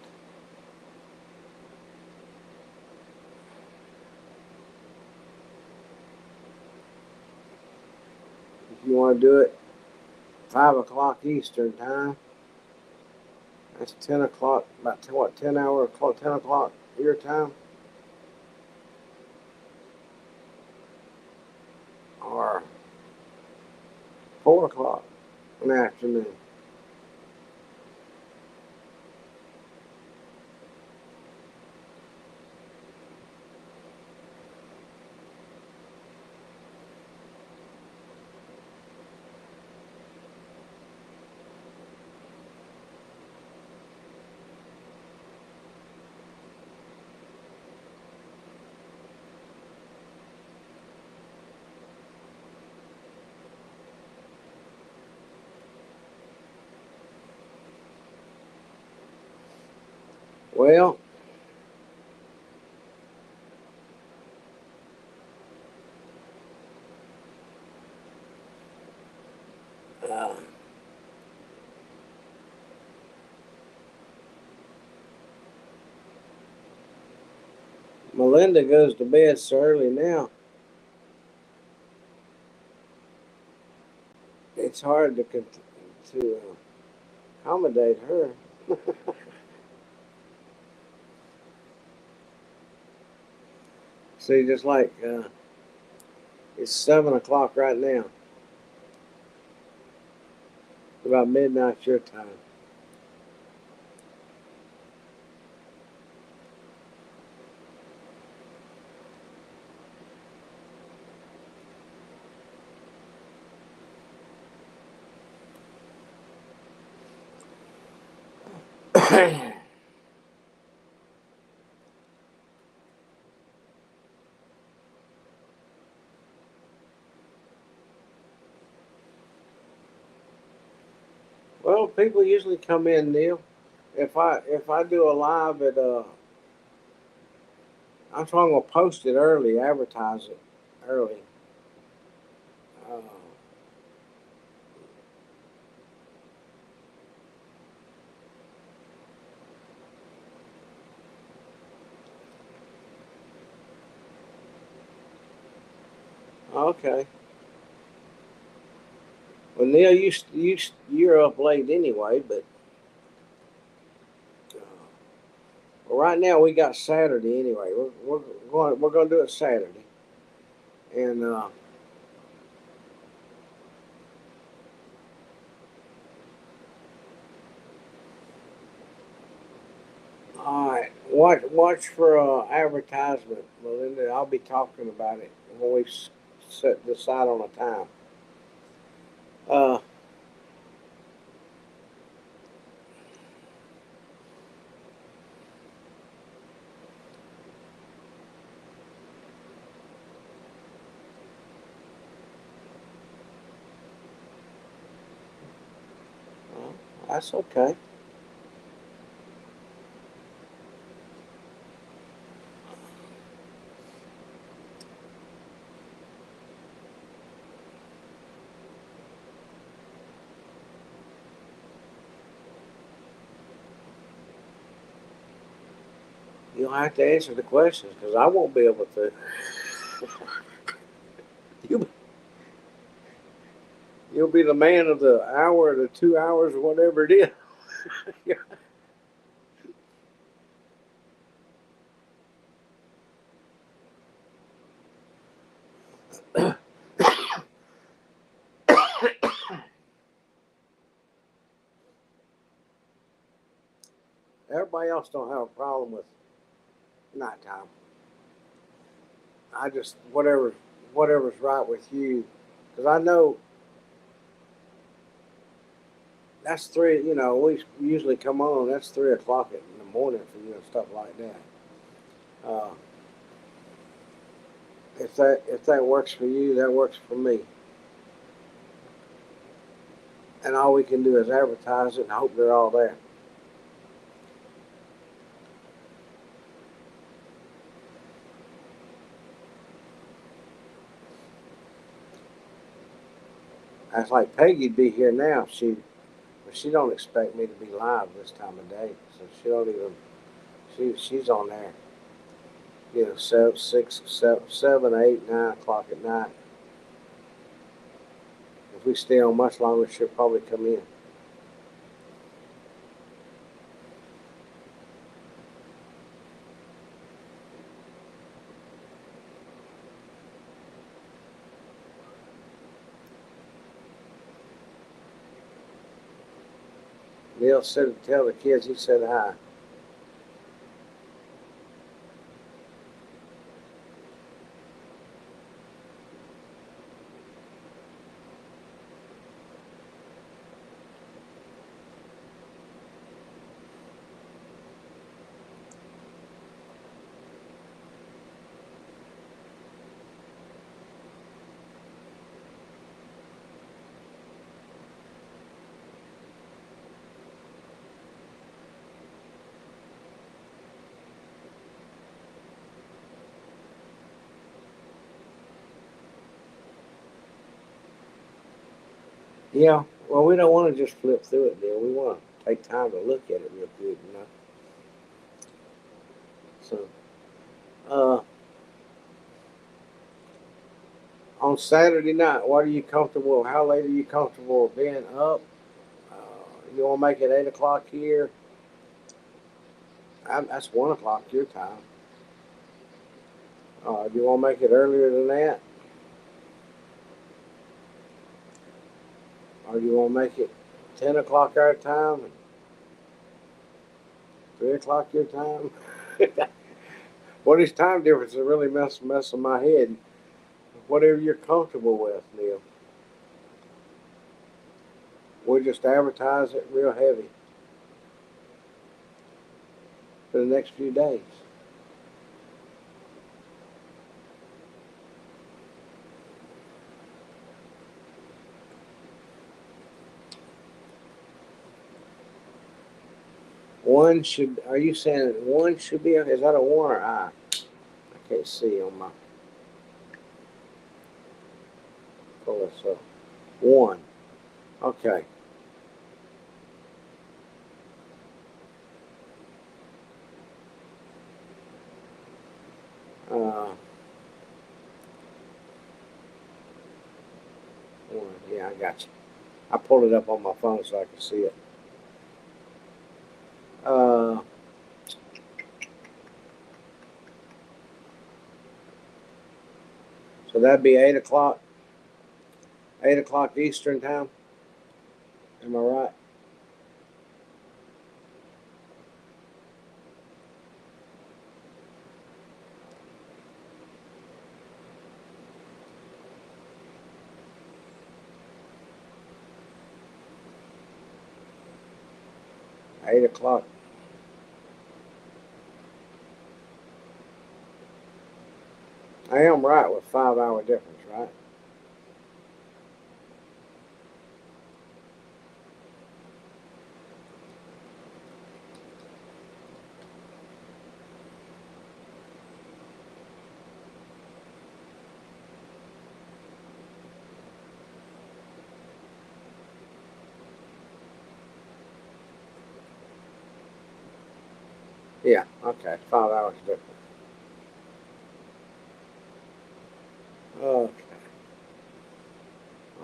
If you want to do it 5 o'clock Eastern time, that's 10 o'clock. About 10 hour o'clock, 10 o'clock your time, or 4 o'clock in the afternoon. Well, uh, Melinda goes to bed so early now. It's hard to accommodate her. See, just like it's 7 o'clock right now. It's about midnight your time. Well, people usually come in, Neil. If I do a live at I'm trying to post it early, advertise it early. Uh, okay. Well, Neil, you're up late anyway, but well, right now we got Saturday anyway. We're going to do it Saturday, and all right. Watch for advertisement, Melinda. I'll be talking about it when we decide on a time. Uh, that's okay. You'll have to answer the questions because I won't be able to. You you'll be the man of the hour, or the 2 hours, or whatever it is. Everybody else don't have a problem with nighttime. I just whatever's right with you, because I know that's three. You know, we usually come on. That's 3 o'clock in the morning for you and stuff like that. Uh, if that works for you, that works for me. And all we can do is advertise it and hope they're all there. That's like Peggy'd be here now. But she don't expect me to be live this time of day, so she don't even. She's on there. You know, 7, 6, 7, 8, 9 o'clock at night. If we stay on much longer, she'll probably come in. Neil said to tell the kids he said hi. Yeah. Well, we don't want to just flip through it, Neil. We want to take time to look at it real good, you know. So, uh, on Saturday night, what are you comfortable? How late are you comfortable being up? Uh, you want to make it 8 o'clock here? That's 1 o'clock your time. Do you want to make it earlier than that, or do you want to make it 10 o'clock our time and 3 o'clock your time? What these time differences really messing my head. Whatever you're comfortable with, Neil. We'll just advertise it real heavy for the next few days. One should. Are you saying one should be? Is that a one or I? I can't see on my. Pull this up. One. Okay. Uh, one. Yeah, I got you. I pulled it up on my phone so I can see it. Uh, so that'd be 8 o'clock. 8 o'clock Eastern time. Am I right? Eight o'clock. I am right with 5 hour difference, right? Yeah. Okay. 5 hours difference. Okay.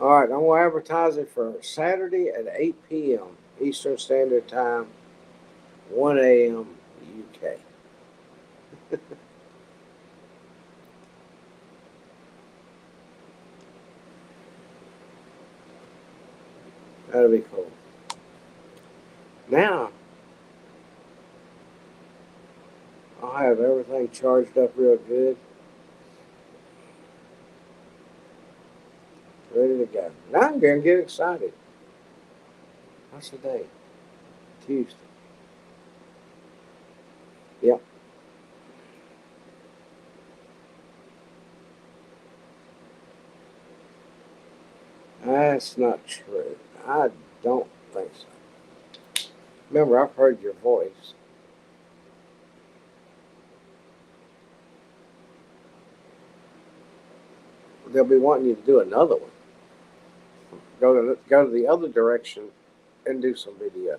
All right. I'm gonna advertise it for Saturday at 8 p.m. Eastern Standard Time, 1 a.m. UK. That'll be cool. Now I'll have everything charged up real good, ready to go. Now I'm gonna get excited. What's the day? Tuesday. Yep. That's not true. I don't think so. Remember, I've heard your voice. They'll be wanting you to do another one. Go to the other direction and do some video.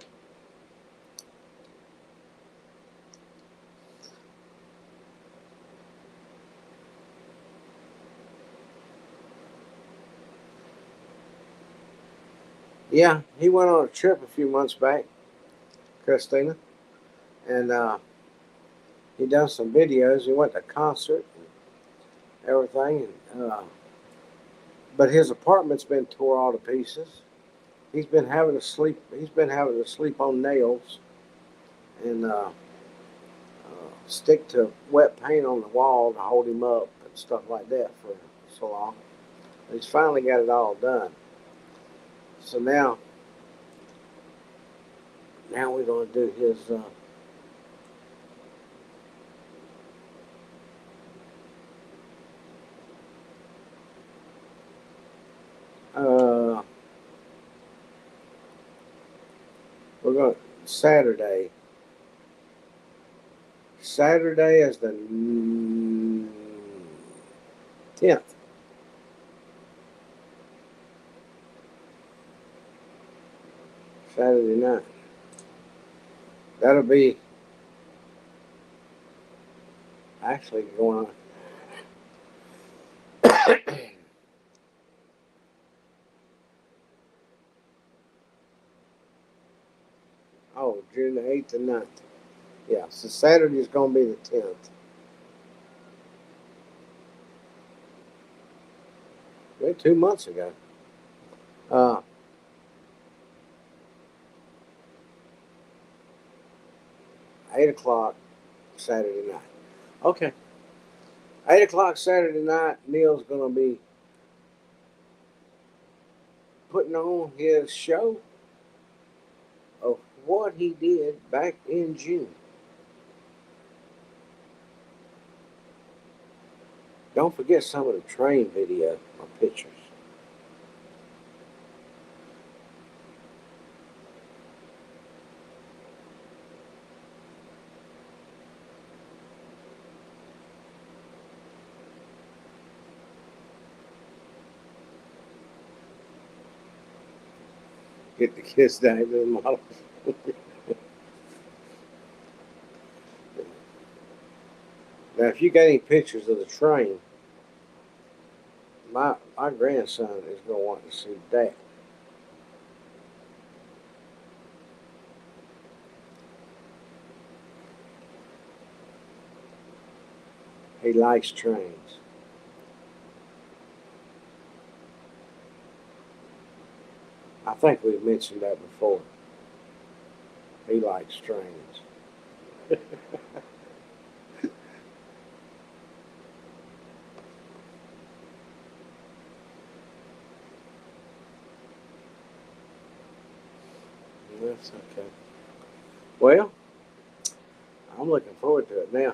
Yeah, he went on a trip a few months back, Christina, and he done some videos. He went to a concert and everything, and but his apartment's been tore all to pieces. He's been having to sleep. He's been having to sleep on nails and stick to wet paint on the wall to hold him up and stuff like that for so long. He's finally got it all done. So now we're gonna do his. Uh, we're going Saturday. Saturday is the 10th. Saturday night. That'll be actually going on. Oh, June the 8th and 9th. Yeah, so Saturday is going to be the 10th. Well, 2 months ago. Uh, 8 o'clock Saturday night. Okay. 8 o'clock Saturday night, Neil's going to be putting on his show of what he did back in June. Don't forget some of the train video or pictures. Get the kids down to the model. Now, if you got any pictures of the train, my grandson is going to want to see that. He likes trains. I think we've mentioned that before. He likes trains. That's okay. Well, I'm looking forward to it now.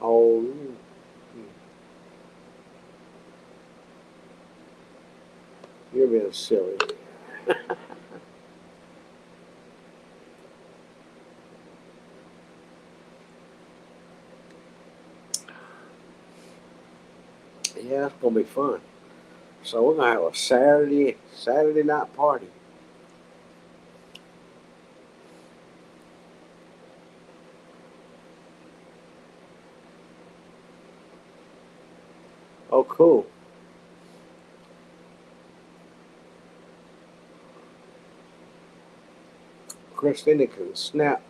Oh, you're being silly. Yeah, it's gonna be fun. So we're gonna have a Saturday night party. Oh, cool. Christina can snap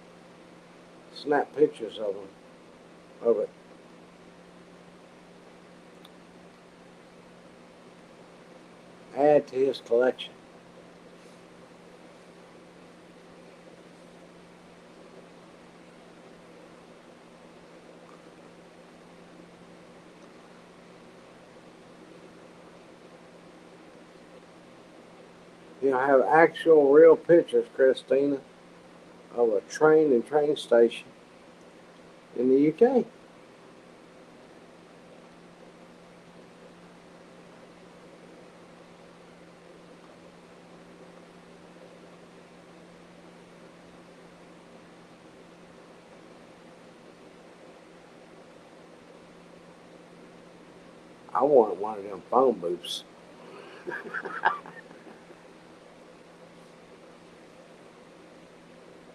pictures of it. Add to his collection. You know, have actual real pictures, Christina, of a train and train station in the UK. I want one of them phone booths.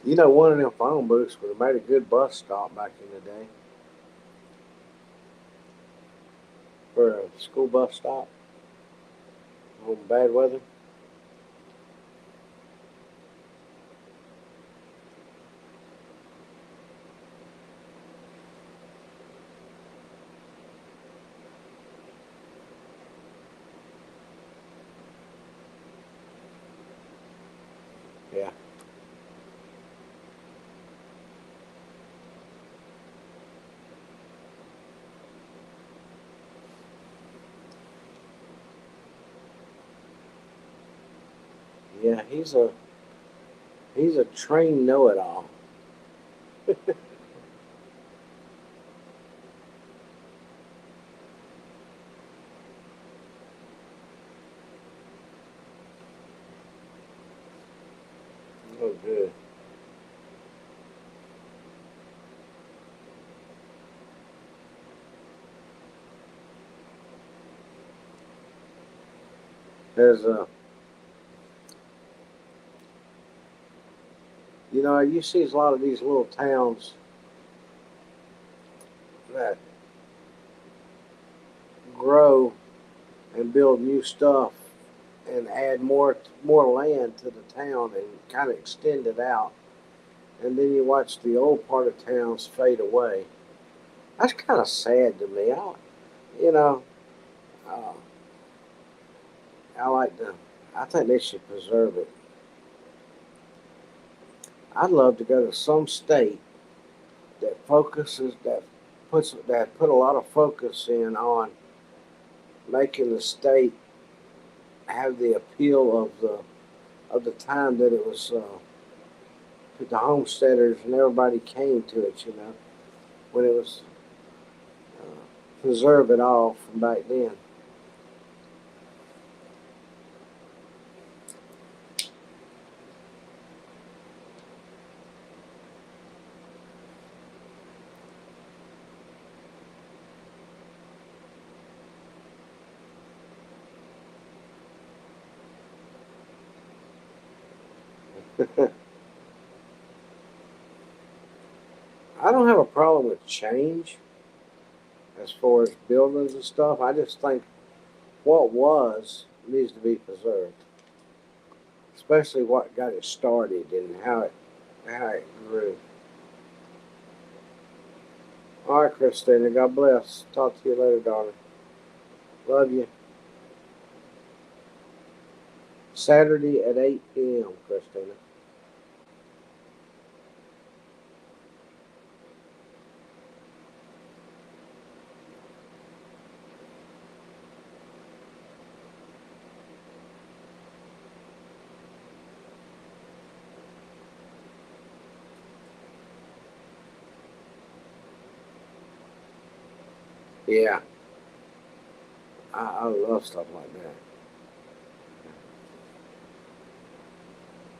You know, one of them phone booths would have made a good bus stop back in the day for a school bus stop on bad weather. Yeah. Yeah, he's a trained know-it-all. Oh, good. There's you see a lot of these little towns that grow and build new stuff and add more land to the town and kind of extend it out, and then you watch the old part of towns fade away. That's kind of sad to me. You know, uh, I like to. I think they should preserve it. I'd love to go to some state that put a lot of focus in on making the state have the appeal of the time that it was the homesteaders and everybody came to it. When it was preserve it all from back then. I don't have a problem with change as far as buildings and stuff. I just think what was needs to be preserved, especially what got it started and how it grew. All right, Christina. God bless. Talk to you later, darling. Love you. Saturday at 8 p.m., Christina. Yeah, I love stuff like that.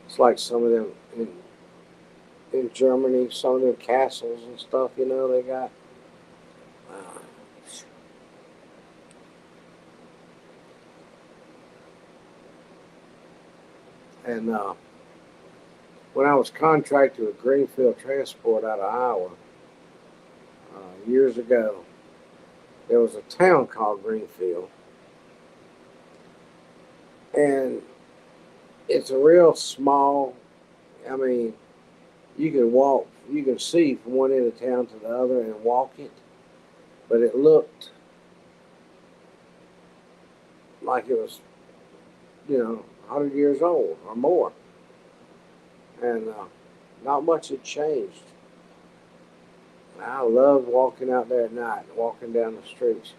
It's like some of them in Germany, some of them castles and stuff, they got. Uh, and when I was contracted with Greenfield Transport out of Iowa years ago, there was a town called Greenfield. And it's a real small, I mean, you can see from one end of town to the other and walk it, but it looked like it was, 100 years old or more. And not much had changed. I loved walking out there at night, walking down the streets.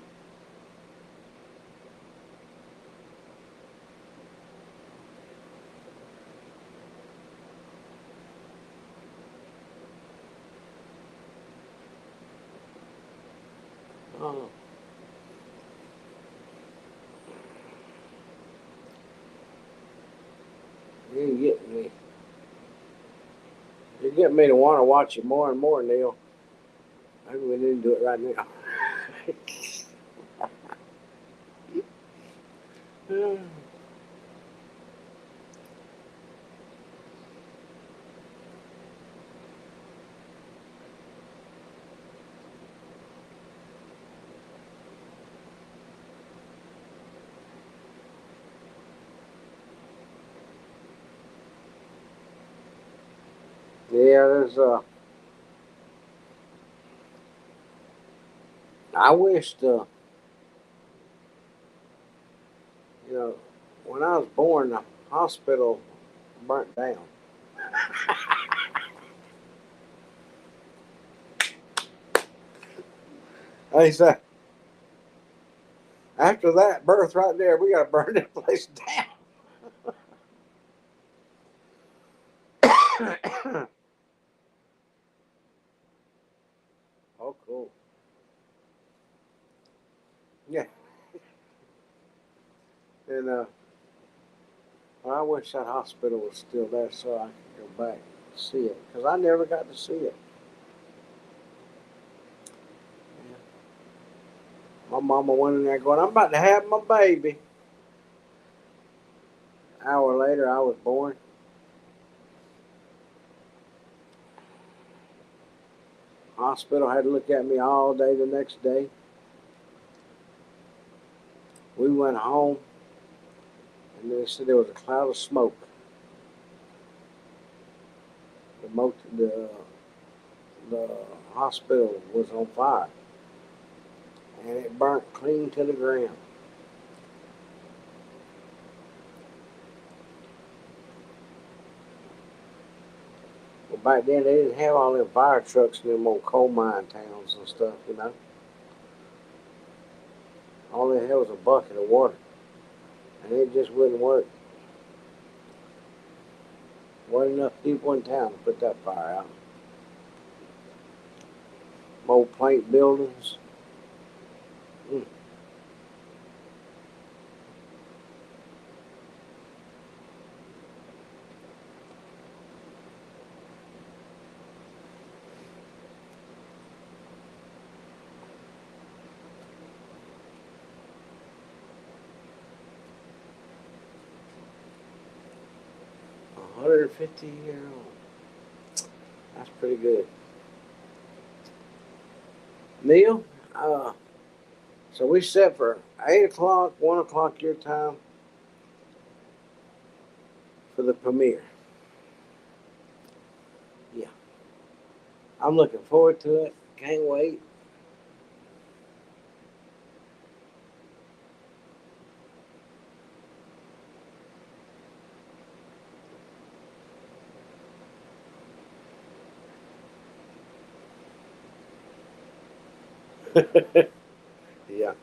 Oh. You get me. You're getting me to want to watch it more and more, Neil. Maybe we need to do it right now. Yeah, there's I wished you know, when I was born, the hospital burnt down. They said after that birth right there, we got to burn that place down. Oh, cool. Yeah, and I wish that hospital was still there so I could go back and see it because I never got to see it. My mama went in there going, "I'm about to have my baby." later, I was born. Hospital had to look at me all day the next day. We went home, and they said there was a cloud of smoke. The hospital was on fire, and it burnt clean to the ground. Well, back then they didn't have all them fire trucks in them old coal mine towns and stuff, you know. All they had was a bucket of water, and it just wouldn't work. Wasn't enough people in town to put that fire out. Old plank buildings. 150-year-old. That's pretty good. Neil, so we set for 8 o'clock, 1 o'clock your time for the premiere. Yeah. I'm looking forward to it. Can't wait. Yeah.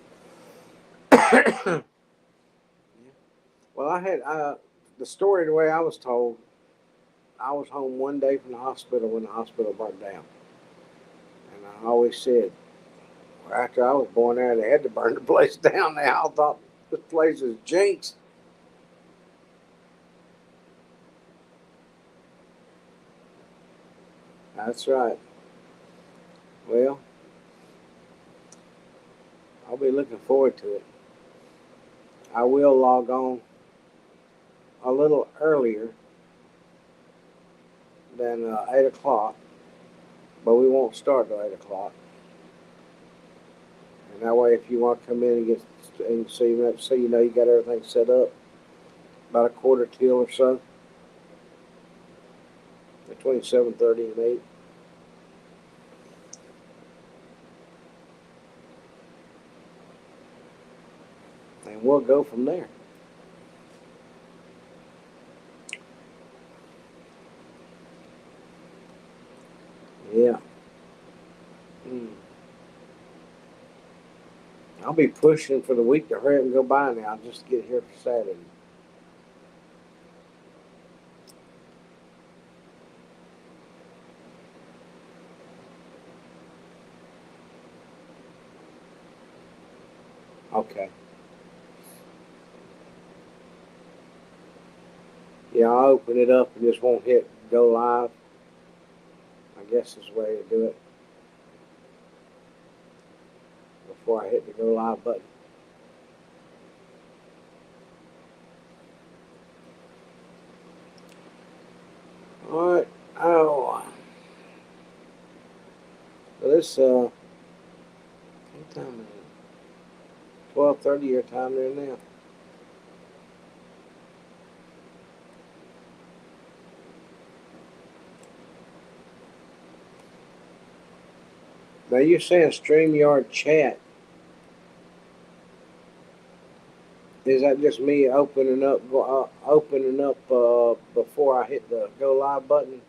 Well, I had the story the way I was told. I was home one day from the hospital when the hospital burnt down, and I always said, after I was born there, they had to burn the place down. Now I thought this place is jinxed. That's right. Well, I'll be looking forward to it. I will log on a little earlier than 8 o'clock, but we won't start till 8 o'clock. And that way, if you want to come in and get and see, you know you got everything set up, about a quarter till or so, between 7:30 and 8. And we'll go from there. Yeah. I'll be pushing for the week to hurry up and go by now, just to get here for Saturday. Okay. Yeah, I'll open it up and just won't hit go live. I guess is the way to do it. Before I hit the go live button. All right. Oh. So this what time is it? 12:30 your time there now. Now you're saying StreamYard chat. Is that just me opening up before I hit the go live button?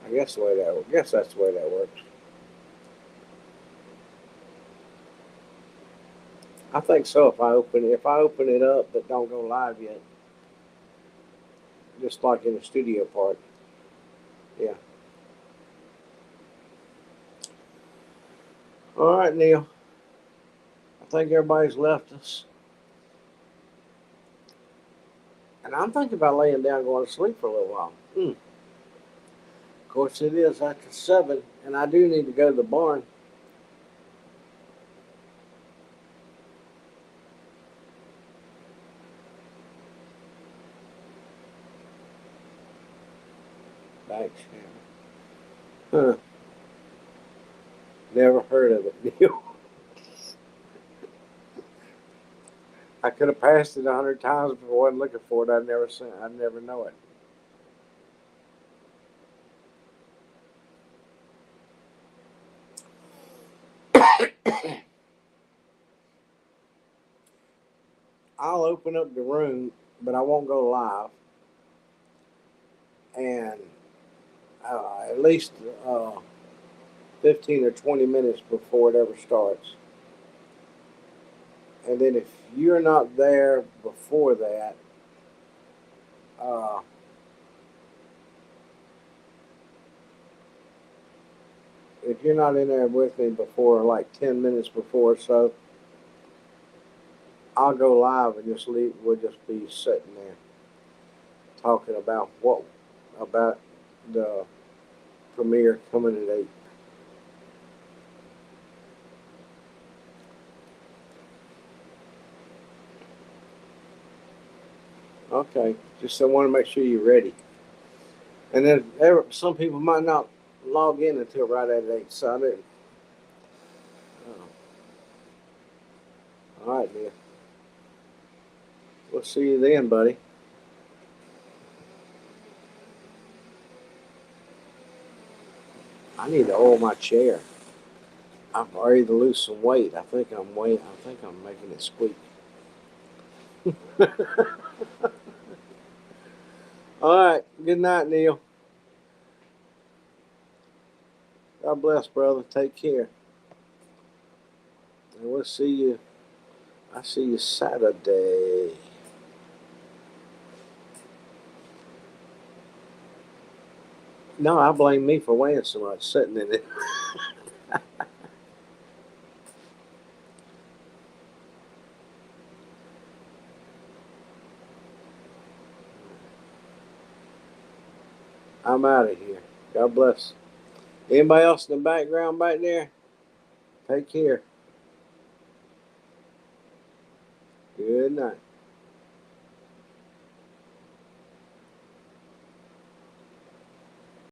I guess that's the way that works. I think so. If I open it up but don't go live yet, just like in the studio part. Yeah. All right, Neil. I think everybody's left us, and I'm thinking about laying down, and going to sleep for a little while. course, it is after 7, and I do need to go to the barn. Back channel. Huh. Never heard of it, Neil. I could have passed it 100 times if I wasn't looking for it. I'd never seen it. I'd never know it. I'll open up the room, but I won't go live. And at least 15 or 20 minutes before it ever starts. And then if you're not there before that, if you're not in there with me before like 10 minutes before, so I'll go live and just leave. We'll just be sitting there talking about the premiere coming at 8. Okay, just I want to make sure you're ready. And then some people might not log in until right at 8, so I didn't. All right, dear. We'll see you then, buddy. I need to oil my chair. I'm ready to lose some weight. I think I'm making it squeak. All right. Good night, Neil. God bless, brother. Take care. And we'll see you. I see you Saturday. No, I blame me for weighing so much, sitting in it. I'm out of here. God bless. Anybody else in the background back there? Take care. Good night.